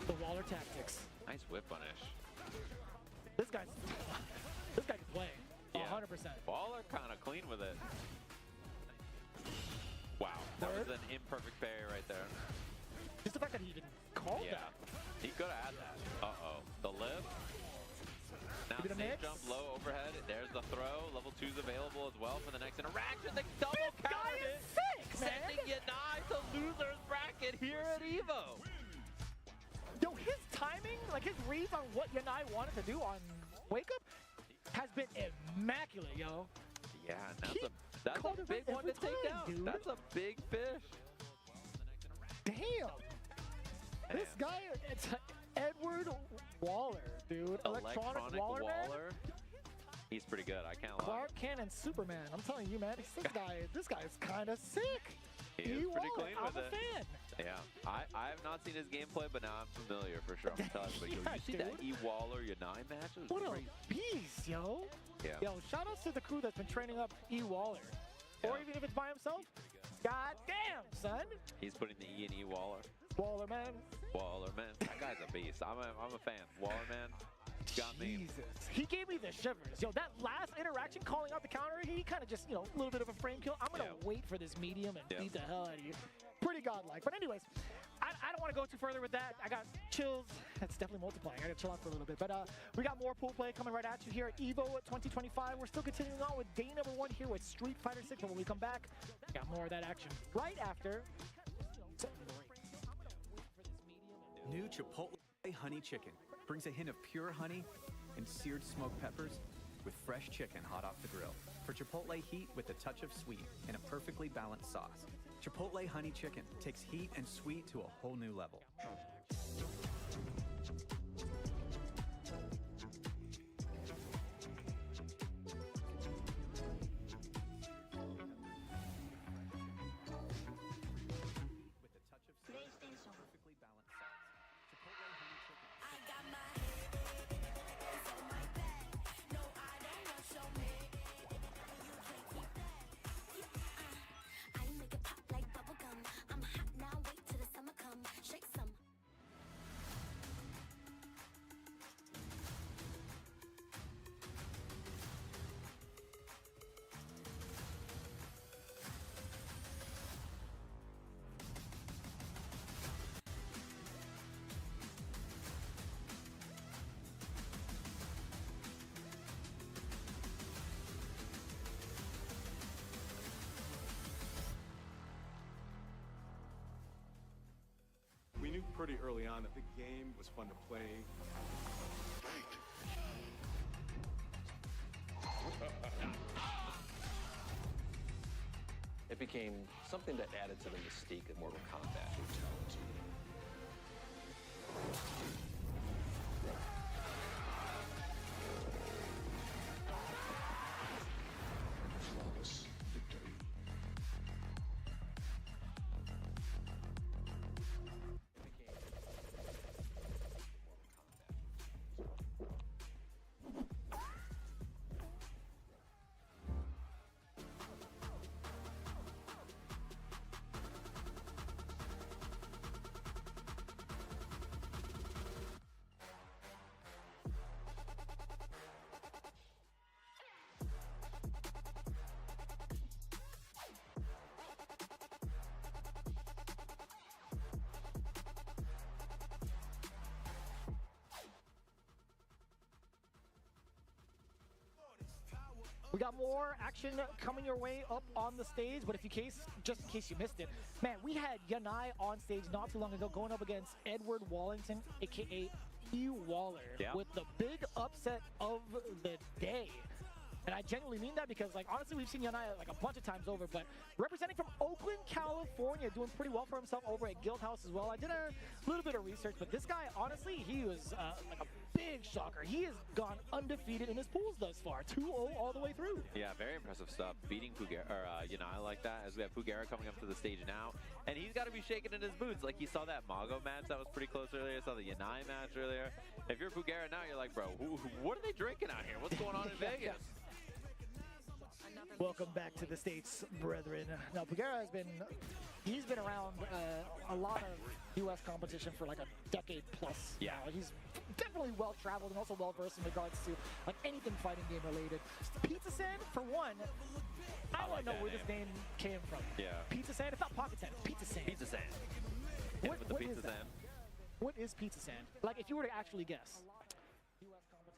Speaker 2: The Waller tactics.
Speaker 1: Nice whip punish.
Speaker 2: This can play.
Speaker 1: Yeah.
Speaker 2: 100%.
Speaker 1: Waller kind of clean with it. Wow, that was
Speaker 2: Word.
Speaker 1: an imperfect parry right there.
Speaker 2: Just the fact that he even called
Speaker 1: Yeah,
Speaker 2: that.
Speaker 1: he could have had that. Uh-oh, the lift. Now
Speaker 2: Give it a
Speaker 1: safe
Speaker 2: mix.
Speaker 1: jump low overhead. There's the throw. Level 2's available as well for the next interaction. The double
Speaker 2: This guy
Speaker 1: countered
Speaker 2: is
Speaker 1: it,
Speaker 2: sick, man.
Speaker 1: sending Yanai to loser's bracket here at EVO.
Speaker 2: Yo, his timing, like his reads on what Yanai wanted to do on Wake Up has been immaculate, yo.
Speaker 1: Yeah,
Speaker 2: He
Speaker 1: that's
Speaker 2: called
Speaker 1: a
Speaker 2: it
Speaker 1: big
Speaker 2: right
Speaker 1: one to
Speaker 2: every
Speaker 1: take
Speaker 2: time,
Speaker 1: down.
Speaker 2: dude.
Speaker 1: That's a big fish.
Speaker 2: Damn. This guy, it's Edward Waller, dude. Electronic Waller, man.
Speaker 1: He's pretty good. I can't lie.
Speaker 2: Clark Kent and Superman. I'm telling you, man, this guy is kind of sick.
Speaker 1: He is pretty
Speaker 2: E-Waller,
Speaker 1: clean
Speaker 2: I'm
Speaker 1: with
Speaker 2: a
Speaker 1: it.
Speaker 2: fan.
Speaker 1: Yeah, I have not seen his gameplay, but now I'm familiar for sure. I'm telling you,
Speaker 2: Yeah,
Speaker 1: you see that
Speaker 2: dude.
Speaker 1: E-Waller Yanai match? It was
Speaker 2: What a
Speaker 1: crazy.
Speaker 2: beast, yo.
Speaker 1: Yeah.
Speaker 2: Yo, shout outs to the crew that's been training up E-Waller. Or
Speaker 1: Yeah.
Speaker 2: even if it's by himself. God damn, son.
Speaker 1: He's putting the E in E-Waller.
Speaker 2: Waller, man.
Speaker 1: Waller, man. That guy's a beast. I'm a fan. Waller, man. Got me.
Speaker 2: Jesus. He gave me the shivers. Yo, that last interaction calling out the counter, he kind of just, a little bit of a frame kill. I'm going to
Speaker 1: Yeah.
Speaker 2: wait for this medium and
Speaker 1: Yeah.
Speaker 2: beat the hell out of you. Pretty godlike. But anyways, I don't want to go too further with that. I got chills. That's definitely multiplying. I got to chill out for a little bit. But we got more pool play coming right at you here at EVO 2025. We're still continuing on with day number 1 here with Street Fighter 6. But when we come back, we got more of that action right after.
Speaker 3: New Chipotle Honey Chicken brings a hint of pure honey and seared smoked peppers with fresh chicken hot off the grill. For Chipotle heat with a touch of sweet and a perfectly balanced sauce. Chipotle honey chicken takes heat and sweet to a whole new level. With a touch of sweet and a perfectly balanced sauce. Chipotle honey chicken.
Speaker 4: I got my hands on my back. No, I don't want your man. You can't keep that. I make it pop like bubble gum. I'm hot now, wait till the summer come. Shake some.
Speaker 5: We knew pretty early on that the game was fun to play.
Speaker 6: It became something that added to the mystique of Mortal Kombat.
Speaker 7: Flawless victory.
Speaker 2: We got more action coming your way up on the stage, but just in case you missed it, man, we had Yanai on stage not too long ago going up against Edward Wallington, aka E. Waller, with the big upset of the day. And I genuinely mean that because, like, honestly, we've seen Yanai like a bunch of times over, but representing from Oakland, California, doing pretty well for himself over at Guild House as well. I did a little bit of research, but this guy, honestly, he was like a big shocker. He has gone undefeated in his pools thus far, 2-0 all the way through.
Speaker 1: Yeah, very impressive stuff. Beating Pugera, or Yanai like that, as we have Pugera coming up to the stage now. And he's got to be shaking in his boots. Like, he saw that Mago match that was pretty close earlier. Saw the Yanai match earlier. If you're Pugera now, you're like, bro, what are they drinking out here? What's going on in Vegas?
Speaker 2: Welcome back to the States, brethren. Now, Pugera he's been around a lot of U.S. competition for like a decade plus.
Speaker 1: Yeah.
Speaker 2: Now. He's definitely well-traveled and also well-versed in regards to like anything fighting game related. Pizza Sand, for one, I want to know where this name came from.
Speaker 1: Yeah.
Speaker 2: Pizza Sand? It's not Pocket Sand, it's Pizza Sand.
Speaker 1: Pizza Sand. Hit him with the
Speaker 2: what
Speaker 1: Pizza
Speaker 2: is that?
Speaker 1: Sand.
Speaker 2: What is Pizza Sand? Like, if you were to actually guess.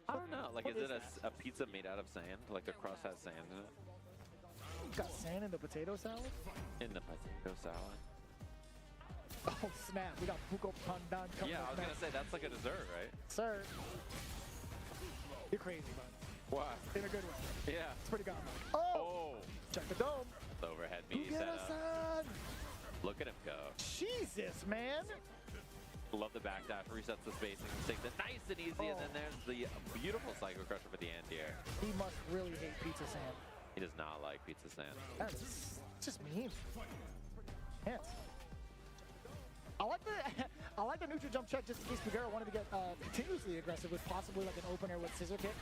Speaker 1: I don't know. Like,
Speaker 2: What
Speaker 1: is it
Speaker 2: is
Speaker 1: a pizza made out of sand? Like, the crust has sand in it?
Speaker 2: Got sand in the potato salad?
Speaker 1: In the potato salad.
Speaker 2: Oh, snap. We got Buko Pandan coming
Speaker 1: Yeah, I
Speaker 2: up
Speaker 1: was going to
Speaker 2: next.
Speaker 1: say, that's like a dessert, right?
Speaker 2: Sir, you're crazy, bud.
Speaker 1: What?
Speaker 2: In a good way.
Speaker 1: Yeah.
Speaker 2: It's pretty good. Oh!
Speaker 1: Oh.
Speaker 2: Check the dome.
Speaker 1: The overhead meaty setup.
Speaker 2: Pugera-san!
Speaker 1: Look at him go.
Speaker 2: Jesus, man.
Speaker 1: Love the backdash, resets the spacing, takes it nice and easy, and then there's the beautiful Psycho Crusher for the end here.
Speaker 2: He must really hate Pizza Sand.
Speaker 1: He does not like Pizza Sand.
Speaker 2: That's just mean. Yes. I like the neutral jump check just in case Pugera wanted to get continuously aggressive with possibly like an opener with scissor kick,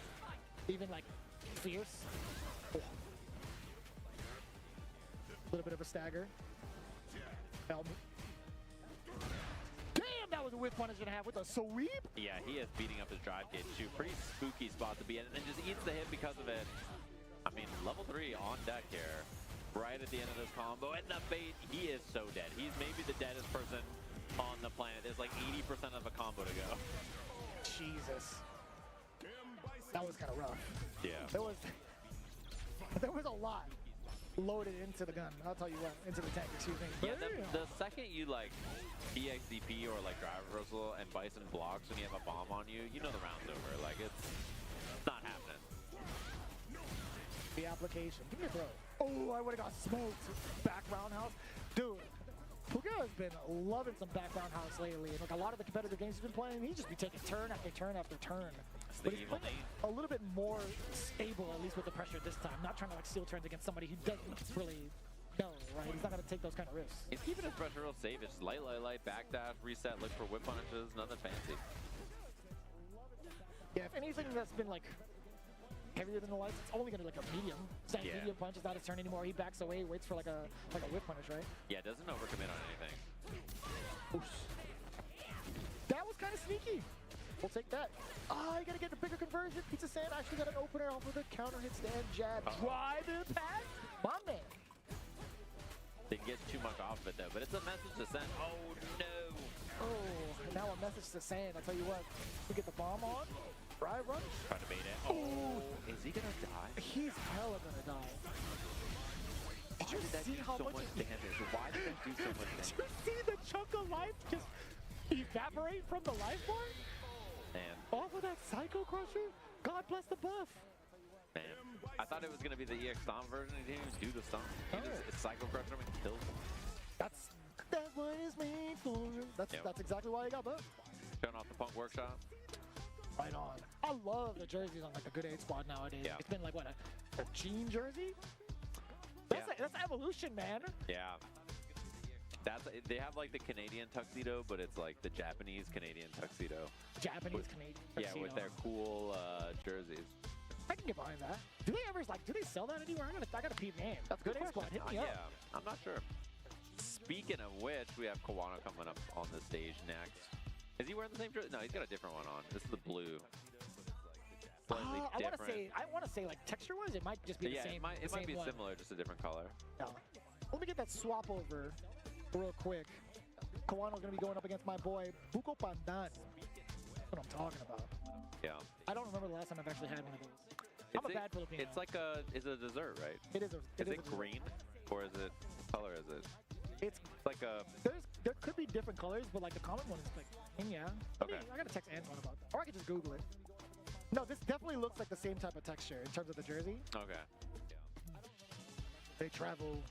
Speaker 2: even like fierce. Oh. A little bit of a stagger. Damn, that was a whip punish and a half with a sweep.
Speaker 1: Yeah, he is beating up his drive gauge too. Pretty spooky spot to be in, and then just eats the hit because of it. I mean, level 3 on deck here, right at the end of this combo, and the bait, he is so dead. He's maybe the deadest person on the planet. There's like 80% of a combo to go.
Speaker 2: Jesus. That was kind of rough.
Speaker 1: Yeah.
Speaker 2: There was a lot loaded into the gun. I'll tell you what, into the tank, excuse me.
Speaker 1: Yeah, the second you like EXDP or like drive reversal and Bison blocks when you have a bomb on you, you know the round's over. Like, it's
Speaker 2: The application. Give me a throw. Oh, I would have got smoked. Back roundhouse. Dude, Puka has been loving some back roundhouse lately. And like a lot of the competitive games he's been playing, he just be taking turn after turn after turn.
Speaker 1: the
Speaker 2: But he's
Speaker 1: evil
Speaker 2: playing
Speaker 1: knee.
Speaker 2: a little bit more stable, at least with the pressure this time. Not trying to like steal turns against somebody who doesn't really know, right? He's not going to take those kind of risks.
Speaker 1: He's keeping his pressure real safe. It's light, backdash, reset, look for whip punishes, nothing fancy.
Speaker 2: Yeah, if anything that's been like heavier than the lights, it's only gonna be like a medium. It's not a
Speaker 1: Yeah.
Speaker 2: medium punch, it's not his turn anymore. He backs away, waits for like a whip punish, right?
Speaker 1: Yeah, doesn't overcommit on anything.
Speaker 2: That was kind of sneaky. We'll take that. Ah, you gotta get a bigger conversion. Pizza Sand actually got an opener off of the counter hit stand jab. Drive in the pass. My man.
Speaker 1: Didn't get too much off of it though, but it's a message to send. Oh no!
Speaker 2: Oh, now a message to Sand. I tell you what, we get the bomb on. Drive run.
Speaker 1: Trying to bait it. Oh, is he gonna die?
Speaker 2: He's hella gonna die. Did you
Speaker 1: Did that
Speaker 2: see
Speaker 1: do
Speaker 2: how
Speaker 1: so
Speaker 2: much?
Speaker 1: much damage? Why did that do so much
Speaker 2: Did
Speaker 1: damage?
Speaker 2: you see the chunk of life just evaporate from the life bar?
Speaker 1: Man,
Speaker 2: Off of that Psycho Crusher? God bless the buff.
Speaker 1: man. I thought it was gonna be the EX Stomp version. He didn't even do the stomp. He just Psycho Crushed him and killed him.
Speaker 2: That's what it's made for. That's
Speaker 1: Yep.
Speaker 2: that's exactly why he got buffed.
Speaker 1: Showing off the Punk Workshop.
Speaker 2: Right on. I love the jerseys on like the Good Aid squad nowadays.
Speaker 1: Yeah.
Speaker 2: It's been like what a jean jersey? That's evolution, man.
Speaker 1: Yeah. They have like the Canadian tuxedo, but it's like the Japanese Canadian tuxedo.
Speaker 2: Japanese Canadian.
Speaker 1: Yeah, with their cool jerseys.
Speaker 2: I can get behind that. Do they ever do they sell that anywhere? I gotta peep name. That's Good Aid squad. Hit me
Speaker 1: Yeah,
Speaker 2: up.
Speaker 1: I'm not sure. Speaking of which, we have Kawano coming up on the stage next. Is he wearing the same jersey? No, he's got a different one on. This is the blue. Slightly
Speaker 2: I
Speaker 1: different.
Speaker 2: want to say like texture-wise, it might just be
Speaker 1: Yeah,
Speaker 2: the same.
Speaker 1: it might
Speaker 2: the same
Speaker 1: be
Speaker 2: one.
Speaker 1: similar, just a different color.
Speaker 2: Yeah. Let me get that swap over real quick. Kawano's gonna be going up against my boy Buko Pandan. That's what I'm talking about.
Speaker 1: Yeah.
Speaker 2: I don't remember the last time I've actually had one of those. I'm a bad Filipino.
Speaker 1: It's like it's a dessert, right?
Speaker 2: It is.
Speaker 1: Is it green or is it what color? Is it?
Speaker 2: It's
Speaker 1: It's like a.
Speaker 2: there could be different colors, but like the common one is like yeah.
Speaker 1: Okay.
Speaker 2: I gotta text Antoine about that, or I could just Google it. No, this definitely looks like the same type of texture in terms of the jersey.
Speaker 1: Okay.
Speaker 2: They travel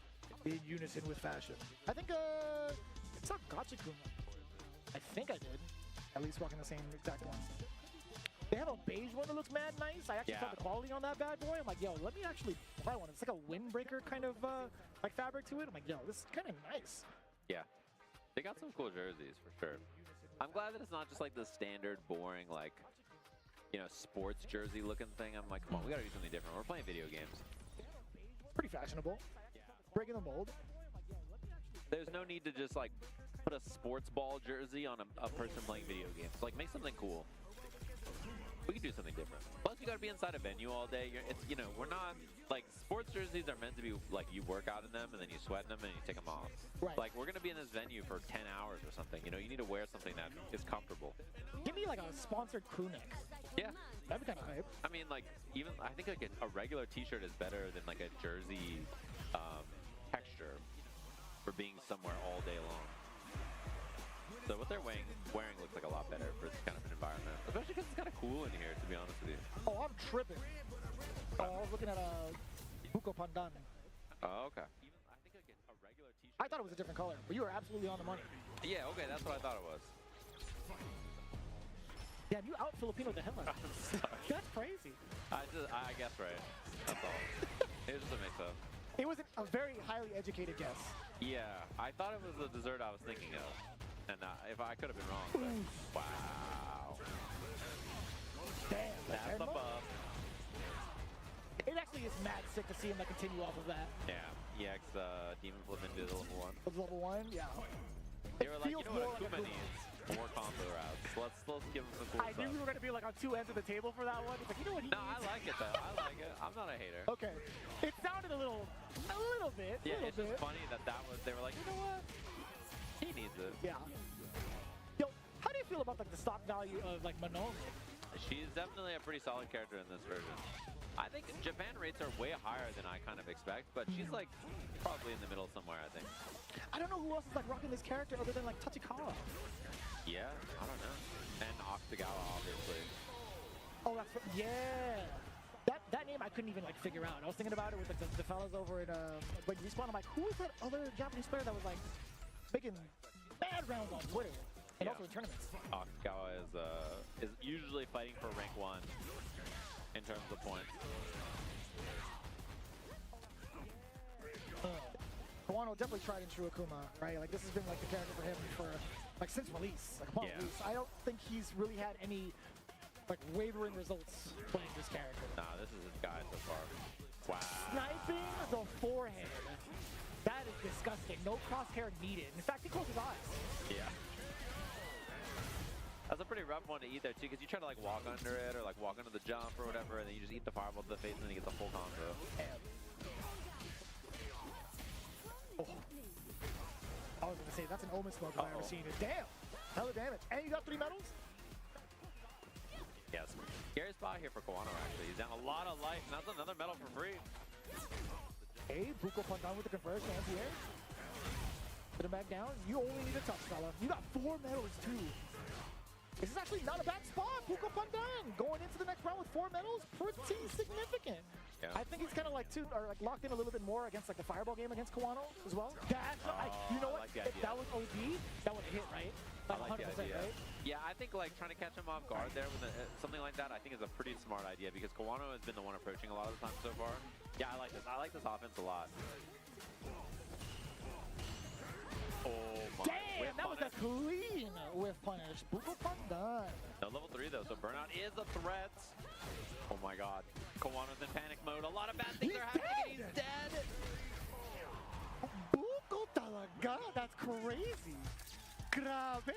Speaker 2: in unison with fashion. I think it's not Gachikun. I think I did. At least rocking the same exact one. They have a beige one that looks mad nice. I actually saw
Speaker 1: Yeah.
Speaker 2: the quality on that bad boy. I'm like, yo, let me actually buy one. It's like a windbreaker kind of like fabric to it. I'm like, yo, this is kind of nice.
Speaker 1: Yeah. They got some cool jerseys for sure. I'm glad that it's not just like the standard boring like, sports jersey looking thing. I'm like, come on, we gotta do something different. We're playing video games.
Speaker 2: Pretty fashionable. Breaking the mold.
Speaker 1: There's no need to just like put a sports ball jersey on a person playing video games. Like make something cool. We can do something different. Plus, you gotta be inside a venue all day. We're not like sports jerseys are meant to be like you work out in them and then you sweat in them and you take them off.
Speaker 2: Right.
Speaker 1: Like we're gonna be in this venue for 10 hours or something. You need to wear something that is comfortable.
Speaker 2: Give me like a sponsored crew neck.
Speaker 1: Yeah.
Speaker 2: That'd be kind of hype.
Speaker 1: I mean, like even I think like a regular T-shirt is better than like a jersey texture for being somewhere all day long. So what they're wearing looks like a lot better for this kind of an environment, especially because it's kind of cool in here. To be honest with you.
Speaker 2: Oh, I'm tripping. Oh, I was looking at Buko Pandan.
Speaker 1: Oh, okay. Even I think like a regular T-shirt.
Speaker 2: I thought it was a different color, but you were absolutely on the money.
Speaker 1: Yeah. Okay, that's what I thought it was.
Speaker 2: Damn, you out Filipino the hell out of this. That's crazy.
Speaker 1: I guess right. That's all. It was just a mix-up.
Speaker 2: It was a very highly educated guess.
Speaker 1: Yeah, I thought it was the dessert I was thinking of, and if I could have been wrong. But, wow.
Speaker 2: Damn.
Speaker 1: That's the
Speaker 2: Tenmo?
Speaker 1: buff.
Speaker 2: It actually is mad sick to see him like continue off of that.
Speaker 1: Yeah, EX Demon Flip into level 1.
Speaker 2: Of level 1, yeah.
Speaker 1: They were like,
Speaker 2: feels
Speaker 1: what
Speaker 2: more like
Speaker 1: Akuma
Speaker 2: a
Speaker 1: needs? More combo routes. Let's give him some cool
Speaker 2: I
Speaker 1: stuff.
Speaker 2: knew we were going to be like on two ends of the table for that one. It's like, you know what he
Speaker 1: No, I
Speaker 2: needs?
Speaker 1: like it though. I like it. I'm not a hater.
Speaker 2: Okay. It sounded a little bit.
Speaker 1: Yeah,
Speaker 2: little
Speaker 1: it's just
Speaker 2: bit.
Speaker 1: funny that was. They were like, you know what? He needs it.
Speaker 2: Yeah. Yo, how do you feel about like the stock value of like Manome?
Speaker 1: She's definitely a pretty solid character in this version. I think Japan rates are way higher than I kind of expect, but she's like probably in the middle somewhere, I think.
Speaker 2: I don't know who else is like rocking this character other than like Tachikawa.
Speaker 1: Yeah, I don't know. And Octagawa, obviously.
Speaker 2: Oh, that's yeah. that name I couldn't even like figure out. I was thinking about it with like, the fellas over at like Respawn. I'm like, who is that other Japanese player that was like making bad rounds on Twitter and also in tournaments?
Speaker 1: Akagawa is usually fighting for rank 1 in terms of points.
Speaker 2: Kawano definitely tried and true Akuma, right? Like this has been like the character for him for like since release, like upon release. I don't think he's really had any like wavering results playing this character.
Speaker 1: Nah, this is his guy so far. Wow.
Speaker 2: Sniping the forehead. That is disgusting. No crosshair needed. In fact, he closed his eyes.
Speaker 1: Yeah. That's a pretty rough one to eat there too, because you try to like walk under it or like walk under the jump or whatever, and then you just eat the fireball to the face and then you get the full combo.
Speaker 2: Oh. I was gonna say that's an Omen smoke if I've ever seen it. Damn! Hella damage. And you got 3 medals?
Speaker 1: Yes. Scary spot here for Kawano actually. He's down a lot of life, and that's another medal for free.
Speaker 2: Hey, Buko Pandan with the conversion anti-air. Put him back down. You only need a touch, fella. You got 4 medals too. This is actually not a bad spot. Buko Pandan going into the next round with 4 medals, pretty significant.
Speaker 1: Yeah.
Speaker 2: I think he's kind of like locked in a little bit more against like the fireball game against Kawano as well. That's you know what?
Speaker 1: like the
Speaker 2: If
Speaker 1: idea.
Speaker 2: that was OD, that would have hit, right?
Speaker 1: I like the
Speaker 2: 100%,
Speaker 1: idea.
Speaker 2: right?
Speaker 1: Yeah, I think like trying to catch him off guard there with something like that, I think is a pretty smart idea because Kawano has been the one approaching a lot of the time so far. Yeah, I like this. I like this offense a lot. Oh my!
Speaker 2: Damn, that was a clean whiff punish. Buko Pandan.
Speaker 1: No level 3 though, so burnout is a threat. Oh my god. Kawano's in panic mode. A lot of bad things
Speaker 2: He's
Speaker 1: are happening
Speaker 2: dead!
Speaker 1: and he's dead.
Speaker 2: Buko talaga. That's crazy. Grabe.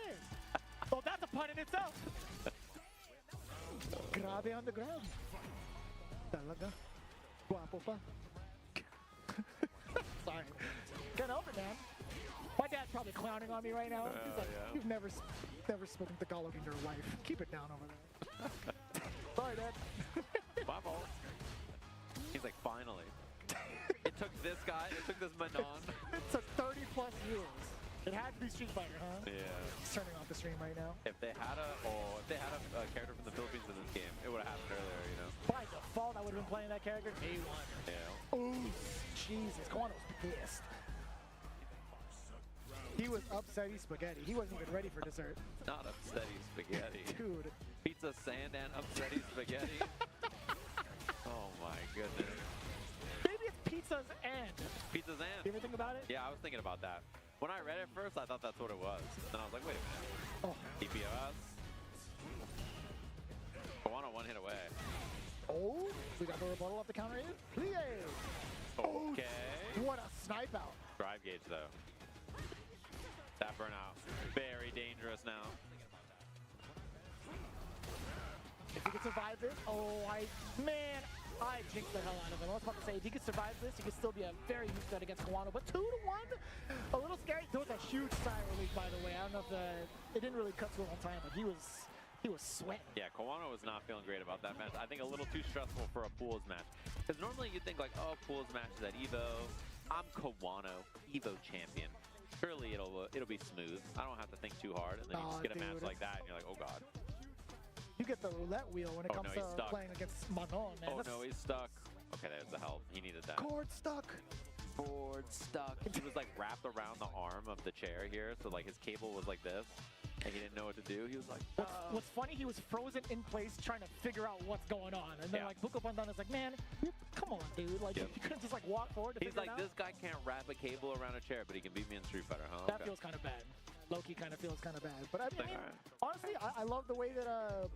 Speaker 2: Oh, that's a pun in itself. Grabe on the ground. Talaga. Guapo pa. Sorry. Can't help it, man. My dad's probably clowning on me right now. He's like,
Speaker 1: yeah.
Speaker 2: you've never spoken Tagalog in your life. Keep it down over there. Sorry, Dad.
Speaker 1: My fault. He's like, finally. It took this guy, it took this Manon.
Speaker 2: It took 30 plus years. It had to be Street Fighter, huh?
Speaker 1: Yeah.
Speaker 2: He's turning off the stream right now.
Speaker 1: If they had a character from the Philippines in this game, it would have happened earlier, you know?
Speaker 2: By default, I would have been playing that character day 1.
Speaker 1: Yeah.
Speaker 2: Ooh, Jesus. Kawano's pissed. He was upsetty spaghetti. He wasn't even ready for dessert.
Speaker 1: Not upsetty spaghetti.
Speaker 2: Dude.
Speaker 1: Pizza sand and upsetty spaghetti. Oh my goodness.
Speaker 2: Maybe it's pizza's end.
Speaker 1: Pizza's and.
Speaker 2: You ever think about it?
Speaker 1: Yeah, I was thinking about that. When I read it first, I thought that's what it was. Then I was like, wait a minute.
Speaker 2: Oh.
Speaker 1: DPS. Kawano one hit away.
Speaker 2: Oh, we got the rebuttal off the counter hit. Plie.
Speaker 1: Okay.
Speaker 2: What a snipe out.
Speaker 1: Drive gauge though. That burnout. Very dangerous now.
Speaker 2: If he can survive this, man, I jinxed the hell out of him. I was about to say, if he could survive this, he could still be a very huge threat against Kawano. But 2-1, a little scary. There was a huge sigh relief, by the way. I don't know if it didn't really cut to him on time, but he was sweating.
Speaker 1: Yeah, Kawano was not feeling great about that match. I think a little too stressful for a pools match. Because normally you'd think like, oh, pools matches at Evo. I'm Kawano, Evo champion. Surely it'll be smooth. I don't have to think too hard. And then you just get a match like that, and you're like, oh god.
Speaker 2: You get the roulette wheel when it comes
Speaker 1: he's
Speaker 2: to
Speaker 1: stuck.
Speaker 2: playing against Manon, man.
Speaker 1: Oh no, he's stuck. Okay, there's the help. He needed that.
Speaker 2: Cord stuck.
Speaker 1: Board stuck. He was like wrapped around the arm of the chair here, so like his cable was like this, and he didn't know what to do. He was like,
Speaker 2: What's funny, he was frozen in place trying to figure out what's going on. And then
Speaker 1: Yeah.
Speaker 2: like Buko Pandan is like, man, come on, dude. Like
Speaker 1: Yep.
Speaker 2: you couldn't just like walk forward to
Speaker 1: he's
Speaker 2: figure
Speaker 1: like,
Speaker 2: it out?
Speaker 1: this guy can't wrap a cable around a chair, but he can beat me in Street Fighter, huh?
Speaker 2: That
Speaker 1: Okay.
Speaker 2: feels kind of bad. Loki kind of feels kind of bad. But I mean,
Speaker 1: Alright.
Speaker 2: honestly, I love the way that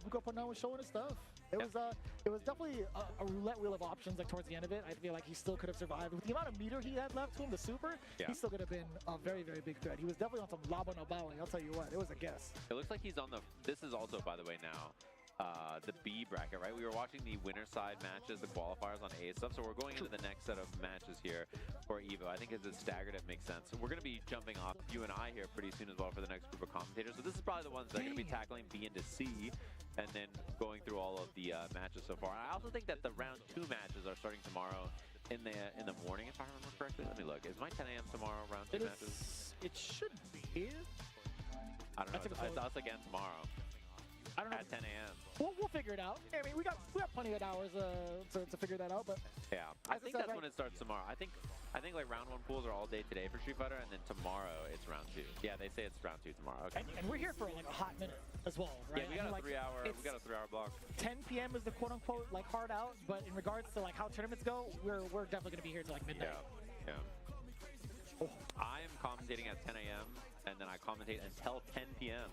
Speaker 2: Buko Pandan was showing his stuff. It was definitely a roulette wheel of options like towards the end of it. I feel like he still could have survived. With the amount of meter he had left to him, the super,
Speaker 1: Yeah.
Speaker 2: he still could have been a very, very big threat. He was definitely on some Labo no Bawi, I'll tell you what. It was a guess.
Speaker 1: It looks like he's on the. This is also, by the way, now the B bracket, right? We were watching the winner side matches, the qualifiers on A stuff. So we're going into the next set of matches here for Evo. I think as it's staggered, it makes sense. So we're going to be jumping off you and I here pretty soon as well for the next group of commentators. So this is probably the ones that are going to be tackling B into C, and then going through all of the matches so far. I also think that the round 2 matches are starting tomorrow in the morning, if I remember correctly. Let me look. Is my 10 a.m. tomorrow round 2 matches?
Speaker 2: It should be.
Speaker 1: I don't know.
Speaker 2: That's a
Speaker 1: It's
Speaker 2: good
Speaker 1: us again tomorrow.
Speaker 2: I don't know.
Speaker 1: At 10 a.m.
Speaker 2: We'll figure it out. I mean, we got plenty of hours to figure that out. But
Speaker 1: Yeah, I
Speaker 2: As I
Speaker 1: think
Speaker 2: said,
Speaker 1: that's
Speaker 2: right-
Speaker 1: when it starts tomorrow. I think like round 1 pools are all day today for Street Fighter, and then tomorrow it's round 2. Yeah, they say it's round 2 tomorrow. Okay.
Speaker 2: and we're here for like a hot minute as well, right?
Speaker 1: Yeah, we
Speaker 2: I
Speaker 1: got
Speaker 2: mean,
Speaker 1: a 3-hour.
Speaker 2: it's
Speaker 1: We got a 3-hour block.
Speaker 2: 10 p.m. is the quote unquote like hard out, but in regards to like how tournaments go, we're definitely gonna be here till like midnight.
Speaker 1: Yeah. I am commentating at 10 a.m. and then I commentate until 10 p.m.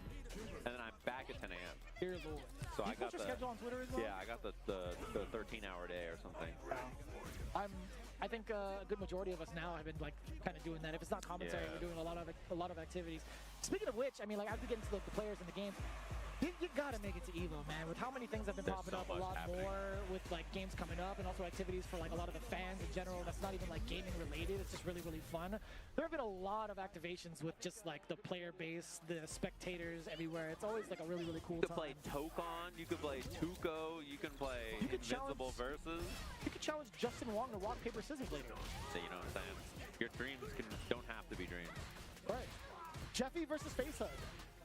Speaker 1: and then I'm back at 10 a.m.
Speaker 2: Dear Lord.
Speaker 1: So
Speaker 2: you
Speaker 1: I got
Speaker 2: put your
Speaker 1: the
Speaker 2: schedule on Twitter as well?
Speaker 1: yeah, I got the 13-hour day or something.
Speaker 2: I think a good majority of us now have been like kind of doing that. If it's not commentary,
Speaker 1: Yeah.
Speaker 2: we're doing a lot of activities. Speaking of which, I mean, like as we get into the players in the game, you gotta make it to Evo, man. With how many things have been
Speaker 1: There's
Speaker 2: popping
Speaker 1: so
Speaker 2: up, a
Speaker 1: much
Speaker 2: lot
Speaker 1: happening.
Speaker 2: more with like games coming up, and also activities for like a lot of the fans in general. That's not even like gaming related. It's just really, really fun. There have been a lot of activations with just like the player base, the spectators everywhere. It's always like a really, really cool
Speaker 1: You can
Speaker 2: time.
Speaker 1: play Tokon, you can play Tuco, you can play
Speaker 2: You can
Speaker 1: Invincible
Speaker 2: challenge-
Speaker 1: Versus.
Speaker 2: You could challenge Justin Wong to rock paper scissors later.
Speaker 1: So you know what I'm saying? Your dreams don't have to be dreams.
Speaker 2: Right. Jeffy versus Facehug.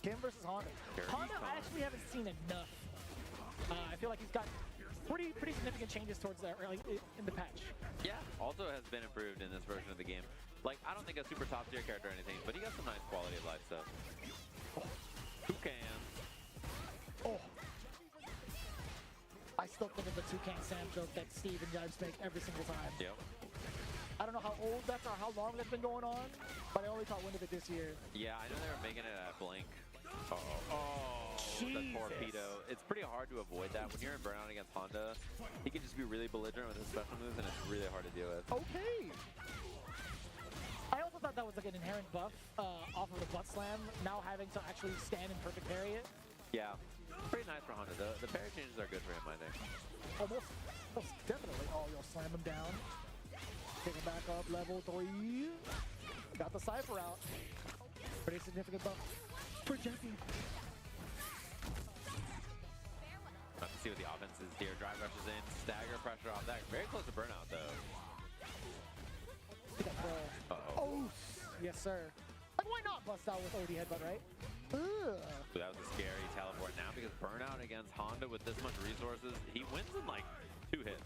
Speaker 2: Kim versus Honda.
Speaker 1: Here
Speaker 2: Honda,
Speaker 1: he
Speaker 2: I
Speaker 1: comes.
Speaker 2: actually haven't seen enough. I feel like he's got pretty significant changes towards that early in the patch.
Speaker 1: Yeah, also has been improved in this version of the game. Like, I don't think a super top tier character or anything, but he got some nice quality of life stuff. Toucan.
Speaker 2: Oh. I still think of the Toucan Sam joke that Steve and Jibes make every single time.
Speaker 1: Yep.
Speaker 2: I don't know how old that's or how long that's been going on, but I only caught wind of it this year.
Speaker 1: Yeah, I know they were making it at Blink. Oh, the
Speaker 2: Jesus.
Speaker 1: torpedo. It's pretty hard to avoid that. When you're in Burnout against Honda, he can just be really belligerent with his special moves, and it's really hard to deal with.
Speaker 2: Okay. I also thought that was like an inherent buff off of the butt slam, now having to actually stand and perfect parry it.
Speaker 1: Yeah, pretty nice for Honda. The parry changes are good for him, I think.
Speaker 2: Most definitely. Oh, you'll slam him down. Take him back up, level 3. Got the Cypher out. Pretty significant buff for Jeffy.
Speaker 1: Let's see what the offense is here. Drive rushes in, stagger pressure off that. Very close to Burnout, though.
Speaker 2: Look at that throw.
Speaker 1: Uh-oh.
Speaker 2: Oh, yes, sir. Like, why not bust out with OD headbutt, right? Ugh.
Speaker 1: So that was a scary teleport now because Burnout against Honda with this much resources, he wins in like 2 hits.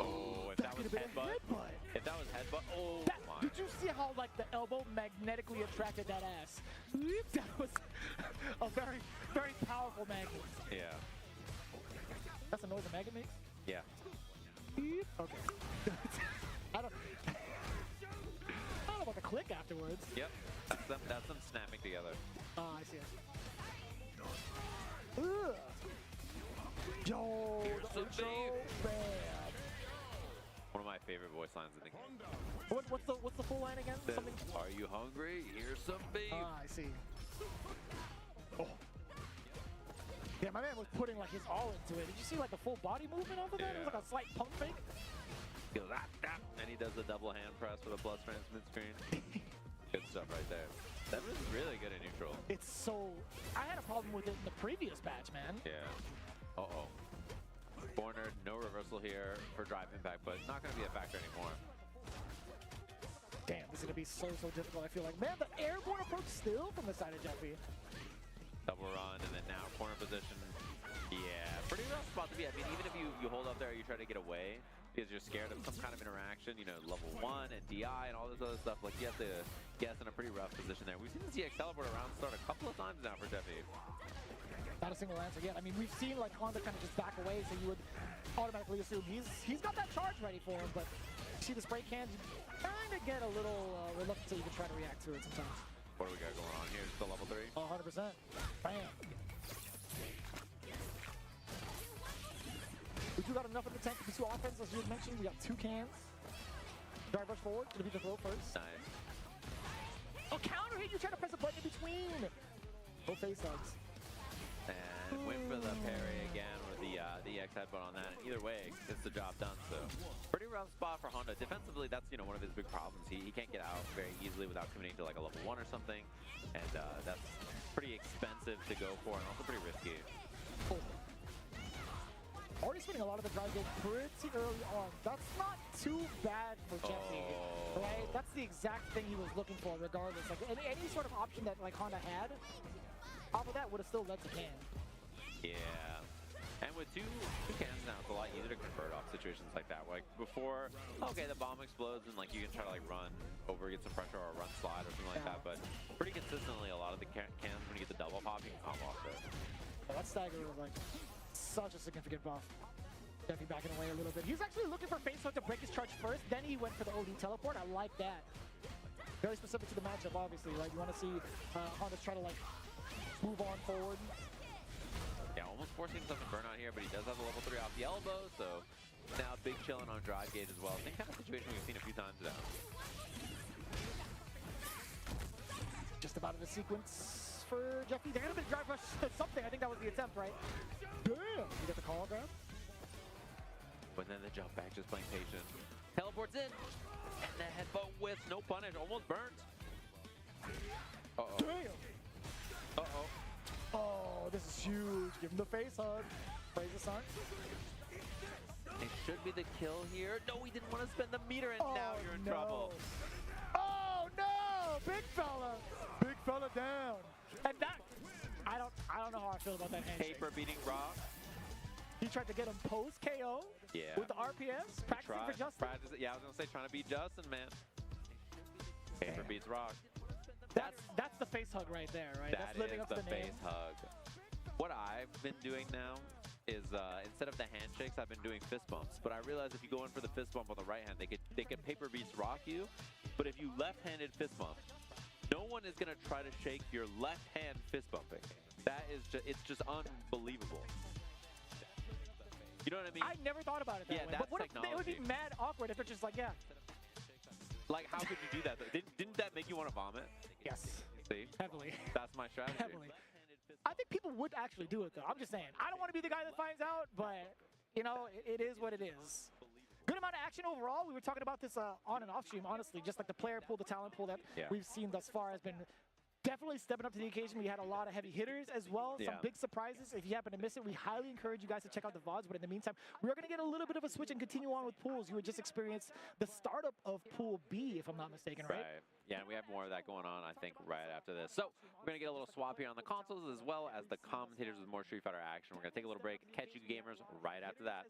Speaker 1: Oh, if that was
Speaker 2: could've been a
Speaker 1: headbutt.
Speaker 2: headbutt.
Speaker 1: If that was headbutt, oh
Speaker 2: That,
Speaker 1: my.
Speaker 2: did you see how like the elbow magnetically attracted that ass? That was a very, very powerful magnet.
Speaker 1: Yeah.
Speaker 2: That's the noise a magnet makes?
Speaker 1: Yeah.
Speaker 2: Okay. I don't know about the click afterwards.
Speaker 1: Yep. That's them snapping together.
Speaker 2: Oh, I see it. Ugh. Yo,
Speaker 1: Here's
Speaker 2: the
Speaker 1: some
Speaker 2: intro,
Speaker 1: beef.
Speaker 2: bam.
Speaker 1: One of my favorite voice lines in the game.
Speaker 2: What's the full line again?
Speaker 1: Says,
Speaker 2: Something.
Speaker 1: are you hungry? Here's some beef.
Speaker 2: Ah, I see. Oh. Yeah, my man was putting like his all into it. Did you see like the full body movement off of that? It was
Speaker 1: Yeah.
Speaker 2: like a slight pump fake.
Speaker 1: He goes, and he does the double hand press for the plus transmit screen. Good stuff right there. That was really good in neutral.
Speaker 2: It's so. I had a problem with it in the previous patch, man.
Speaker 1: Yeah. Uh-oh. Cornered, no reversal here for drive impact, but not going to be a factor anymore.
Speaker 2: Damn, this is gonna be so difficult. I feel like, man, the airborne approach still from the side of Jeffy.
Speaker 1: Double run, and then now corner position. Yeah, pretty rough spot to be. I mean, even if you hold up there, you try to get away because you're scared of some kind of interaction, you know, level 1 and DI and all this other stuff. Like, you have to guess in a pretty rough position there. We've seen the ZX teleport around start a couple of times now for Jeffy.
Speaker 2: Not a single answer yet. I mean, we've seen like Honda kind of just back away, so you would automatically assume he's got that charge ready for him. But you see the spray cans, you kind of get a little reluctant to even try to react to it sometimes.
Speaker 1: What do we got going on here? Just the level 3?
Speaker 2: 100%. Bam. We do got enough in the tank to pursue offense, as you had mentioned. We got 2 cans. Drive rush forward. Gonna be the throw first.
Speaker 1: Nice.
Speaker 2: Oh, counter hit! You try to press a button in between. No face hugs.
Speaker 1: And went for the parry again with the EX headbutt on that. And either way, gets the job done. So pretty rough spot for Honda. Defensively, that's one of his big problems. He can't get out very easily without committing to like a level 1 or something, and that's pretty expensive to go for and also pretty risky.
Speaker 2: Oh. Already spinning a lot of the drive go pretty early on. That's not too bad for Jeffy,
Speaker 1: Oh.
Speaker 2: right? That's the exact thing he was looking for, regardless. Like any sort of option that like Honda had, off of that would have still led to can.
Speaker 1: Yeah. And with two cannons now, it's a lot easier to convert off situations like that. Like before, okay, the bomb explodes and like you can try to like run over, get some pressure, or run slide or something like that. But pretty consistently, a lot of the cannons, when you get the double pop, you can combo off it.
Speaker 2: That stagger was like such a significant buff. Definitely backing away a little bit. He's actually looking for face hook to break his charge first, then he went for the OD teleport. I like that. Very specific to the matchup, obviously, right? You want to see Hondas try to like move on forward.
Speaker 1: Yeah, almost forcing something burnout here, but he does have a level 3 off the elbow, so now big chilling on drive gauge as well. Same kind of situation we've seen a few times now.
Speaker 2: Just about in the sequence for Jeffy. They're going to be drive rush something. I think that was the attempt, right? Damn! You get the call grab?
Speaker 1: But then the jump back, just playing patient. Teleports in, and the headbutt with no punish, almost burnt. Uh-oh.
Speaker 2: Damn!
Speaker 1: Uh-oh.
Speaker 2: Oh, this is huge. Give him the face hug. Praise the sun.
Speaker 1: It should be the kill here. No, he didn't want to spend the meter, and now you're in trouble.
Speaker 2: Oh no! Big fella! Big fella down. And that I don't know how I feel about that handshake.
Speaker 1: Paper beating Rock.
Speaker 2: He tried to get him post KO
Speaker 1: Yeah.
Speaker 2: with the RPS, practicing for Justin.
Speaker 1: Practice it. Yeah, I was gonna say trying to beat Justin, man. Paper beats Rock.
Speaker 2: That's the face hug right there, right?
Speaker 1: That
Speaker 2: That's living
Speaker 1: is
Speaker 2: up to
Speaker 1: the
Speaker 2: the name.
Speaker 1: face hug. What I've been doing now is instead of the handshakes, I've been doing fist bumps. But I realize if you go in for the fist bump on the right hand, they could paper beats rock you. But if you left-handed fist bump, no one is gonna try to shake your left hand fist bumping. That is it's just unbelievable. You know what I mean?
Speaker 2: I never thought about it that way.
Speaker 1: That's
Speaker 2: But what if it would be
Speaker 1: technology.
Speaker 2: mad awkward if they're just like, yeah.
Speaker 1: Like, how could you do that? Though? Didn't that make you want to vomit?
Speaker 2: Yes.
Speaker 1: See,
Speaker 2: Heavily.
Speaker 1: that's my strategy.
Speaker 2: Heavily. I think people would actually do it though. I'm just saying. I don't want to be the guy that finds out, but you know, it is what it is. Good amount of action overall. We were talking about this on and off stream, honestly. Just like the player pool, the talent pool that we've seen thus far has been definitely stepping up to the occasion. We had a lot of heavy hitters as well. Some big surprises. If you happen to miss it, we highly encourage you guys to check out the VODs. But in the meantime, we're going to get a little bit of a switch and continue on with pools. You had just experienced the startup of Pool B, if I'm not mistaken, right?
Speaker 1: Yeah, and we have more of that going on, I think, right after this. So we're going to get a little swap here on the consoles as well as the commentators with more Street Fighter action. We're going to take a little break, catch you gamers right after that.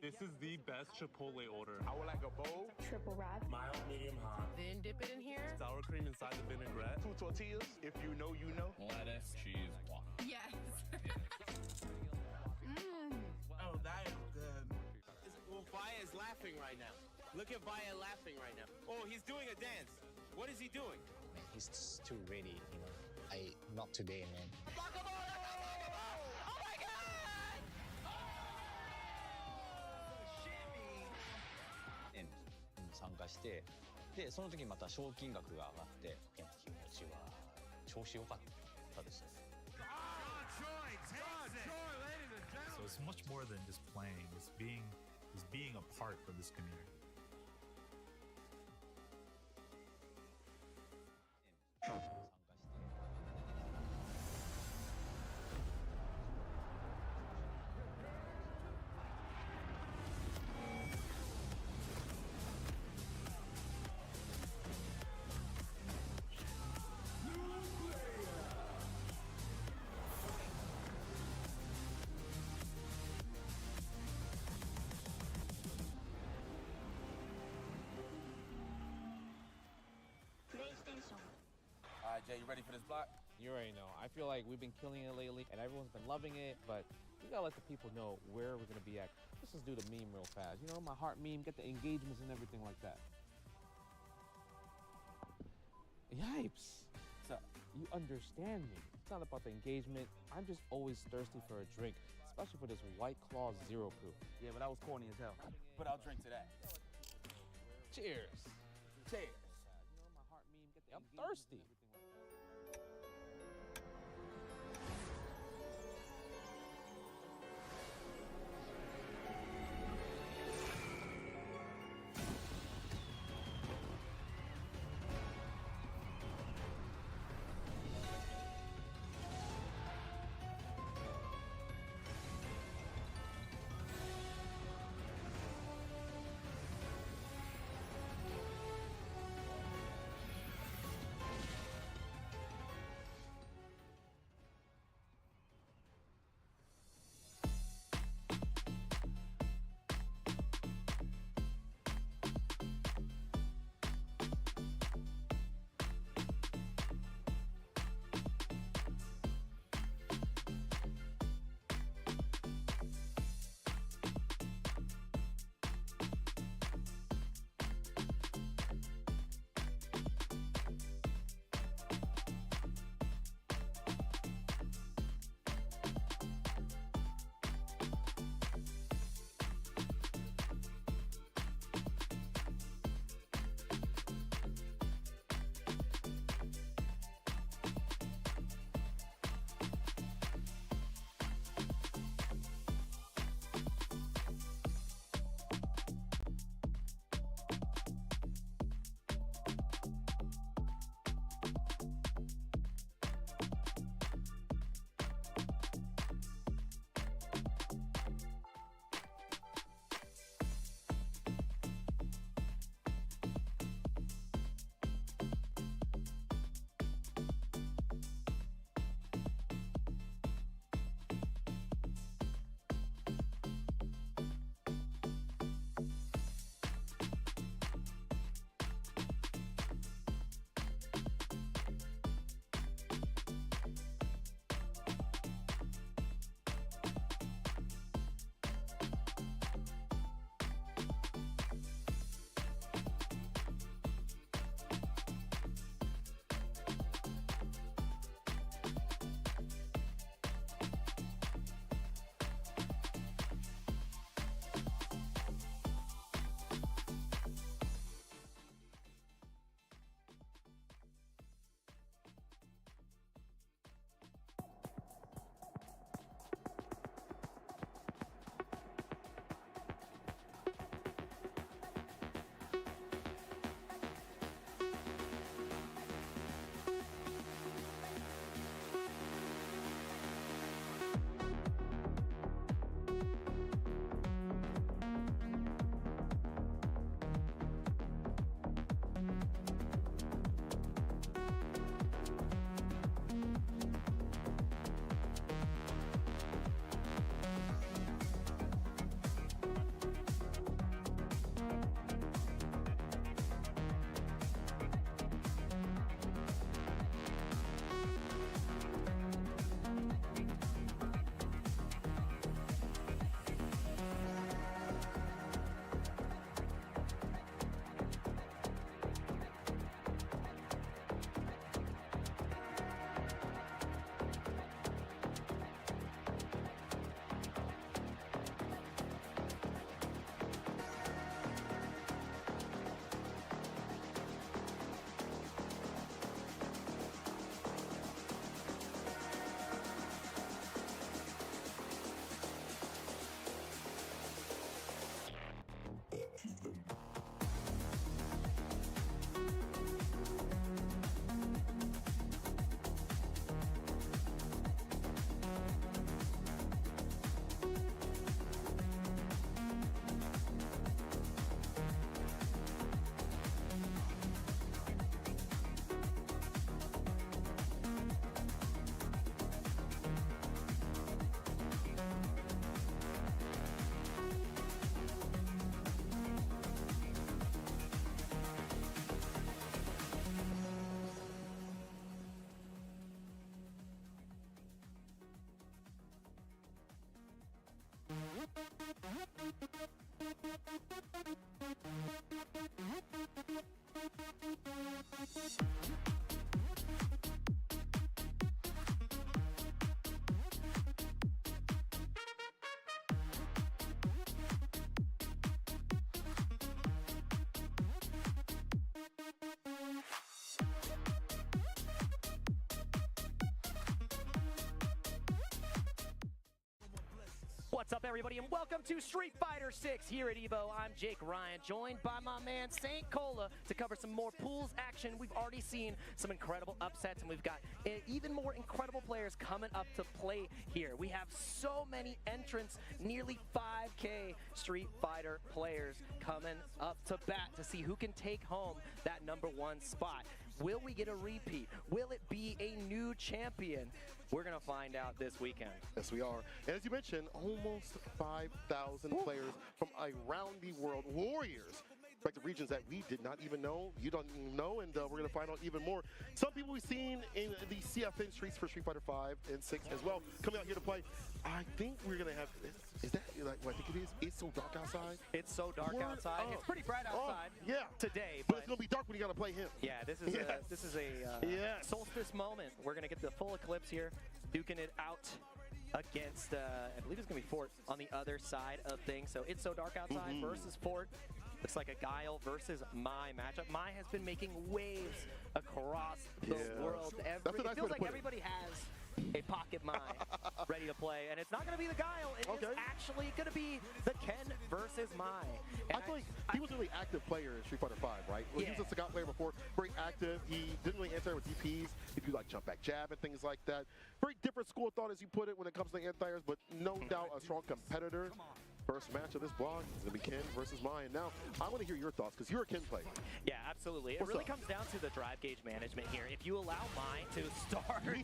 Speaker 7: This is the best Chipotle order.
Speaker 8: I would like a bowl,
Speaker 9: Triple wrap.
Speaker 8: mild, medium, hot.
Speaker 9: Then dip it in here.
Speaker 7: Sour cream inside the vinaigrette.
Speaker 8: 2 tortillas, if you know, you know.
Speaker 10: Lettuce, cheese, waffle.
Speaker 9: Yes. Mmm.
Speaker 11: Oh, that is good. Well, Vaya is laughing right now. Look at Vaya laughing right now. Oh, he's doing a dance. What is he doing?
Speaker 12: He's just too ready, you know. Not today, man.
Speaker 11: Oh my God!
Speaker 12: 参加して、でその時にまた賞金額が上がって、気持ちは調子良かったですね。
Speaker 13: So it's much more than just playing. It's being a part of this community.
Speaker 11: All right, Jay, you ready for this block?
Speaker 14: You already know. I feel like we've been killing it lately, and everyone's been loving it, but we gotta let the people know where we're gonna be at. Let's just do the meme real fast. You know, my heart meme, get the engagements and everything like that. Yipes. So, you understand me. It's not about the engagement. I'm just always thirsty for a drink, especially for this White Claw Zero Proof.
Speaker 11: Yeah, but that was corny as hell. But I'll drink to that.
Speaker 14: Cheers.
Speaker 11: Cheers.
Speaker 14: You know, my heart meme, get the I'm thirsty.
Speaker 9: What's up, everybody, and welcome to Street Fighter 6 here at EVO. I'm Jake Ryan, joined by my man Saint Cola to cover some more pools action. We've already seen some incredible upsets, and we've got even more incredible players coming up to play here. We have so many entrants, nearly 5K Street Fighter players coming up to bat to see who can take home that #1 spot. Will we get a repeat? Will it be a new champion? We're going to find out this weekend.
Speaker 15: Yes, we are. And as you mentioned, almost 5,000 players from around the world, warriors, respective regions that we did not even know, you don't even know, and we're going to find out even more. Some people we've seen in the CFN streets for Street Fighter 5 and 6 as well, coming out here to play. I think we're going to have, is that like what I think it is? It's so dark outside.
Speaker 9: It's so dark outside. It's pretty bright outside today.
Speaker 15: But it's going to be dark when you got to play him.
Speaker 9: Yeah, this is a solstice moment. We're going to get the full eclipse here, duking it out against, I believe it's going to be Fort on the other side of things. So It's So Dark Outside versus Fort. Looks like a Guile versus Mai matchup. Mai has been making waves across the world. It feels like everybody has a pocket Mai ready to play, and it's not going to be the Guile. It is actually going to be the Ken versus Mai. And
Speaker 15: I feel like he was a really active player in Street Fighter 5, right? He was a Sagat player before, very active. He didn't really answer with DPs. He could do like jump back jab and things like that. Very different school of thought, as you put it, when it comes to anti-airs, but no doubt a strong competitor. First match of this block is going to be Ken versus Mai. And now, I want to hear your thoughts, because you're a Ken player.
Speaker 9: Yeah, absolutely. It really comes down to the drive gauge management here. If you allow Mai to start her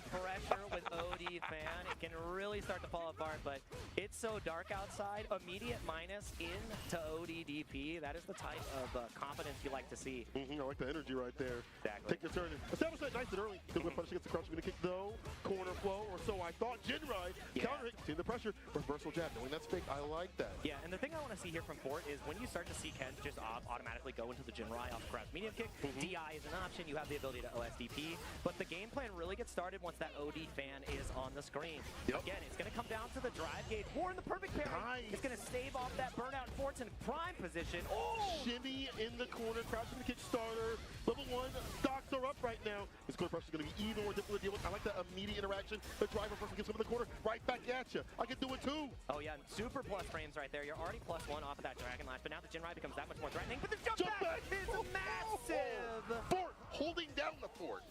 Speaker 9: pressure with OD fan, it can really start to fall apart. But It's So Dark Outside, immediate minus into OD DP. That is the type of confidence you like to see.
Speaker 15: I like the energy right there.
Speaker 9: Exactly.
Speaker 15: Take your turn. Establish that nice and early. Good whip punish against the crouch. Going to kick though. Corner flow, or so I thought. Jinrai. Counter hit. Seeing the pressure. Reversal jab. Knowing that's fake. I like that.
Speaker 9: Yeah, and the thing I want to see here from Fort is when you start to see Ken just automatically go into the Jinrai off the crouch medium kick, DI is an option. You have the ability to OSDP. But the game plan really gets started once that OD fan is on the screen. Again, it's going to come down to the drive gauge. Warren, the perfect parry. It's going to stave off that burnout. Fort's in prime position. Oh!
Speaker 15: Shimmy in the corner. Crouching the kickstarter. Level 1 stocks are up right now. His corner pressure is going to be even more difficult to deal with. I like that immediate interaction. The driver person gives him in the corner. Right back at you. I can do it too.
Speaker 9: Oh, yeah. Super plus frames right there. You're already +1 off of that Dragon Lash, but now the Jinrai becomes that much more threatening. But the jump back is massive!
Speaker 15: Fort holding down the Fort.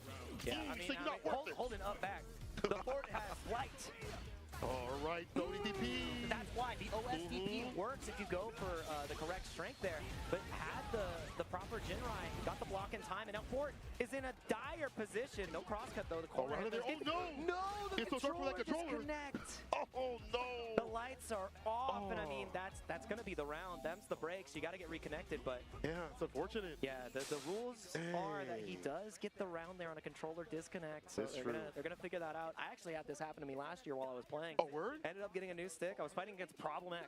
Speaker 9: Yeah, I mean holding up back. The Fort has flight.
Speaker 15: All right, ODDP.
Speaker 9: That's why the OSDP works if you go for the correct strength there. But had the proper Jinrai, got the block in time, and now Fort is in a dire position. No crosscut though. The corner.
Speaker 15: No!
Speaker 9: The
Speaker 15: it's
Speaker 9: controller
Speaker 15: so
Speaker 9: disconnect.
Speaker 15: Oh no!
Speaker 9: The lights are off, and I mean that's gonna be the round. Them's the breaks. You got to get reconnected, but
Speaker 15: yeah, it's unfortunate.
Speaker 9: Yeah, the rules are that he does get the round there on a controller disconnect. So they're gonna figure that out. I actually had this happen to me last year while I was playing.
Speaker 15: Oh, word?
Speaker 9: Ended up getting a new stick. I was fighting against Problem X.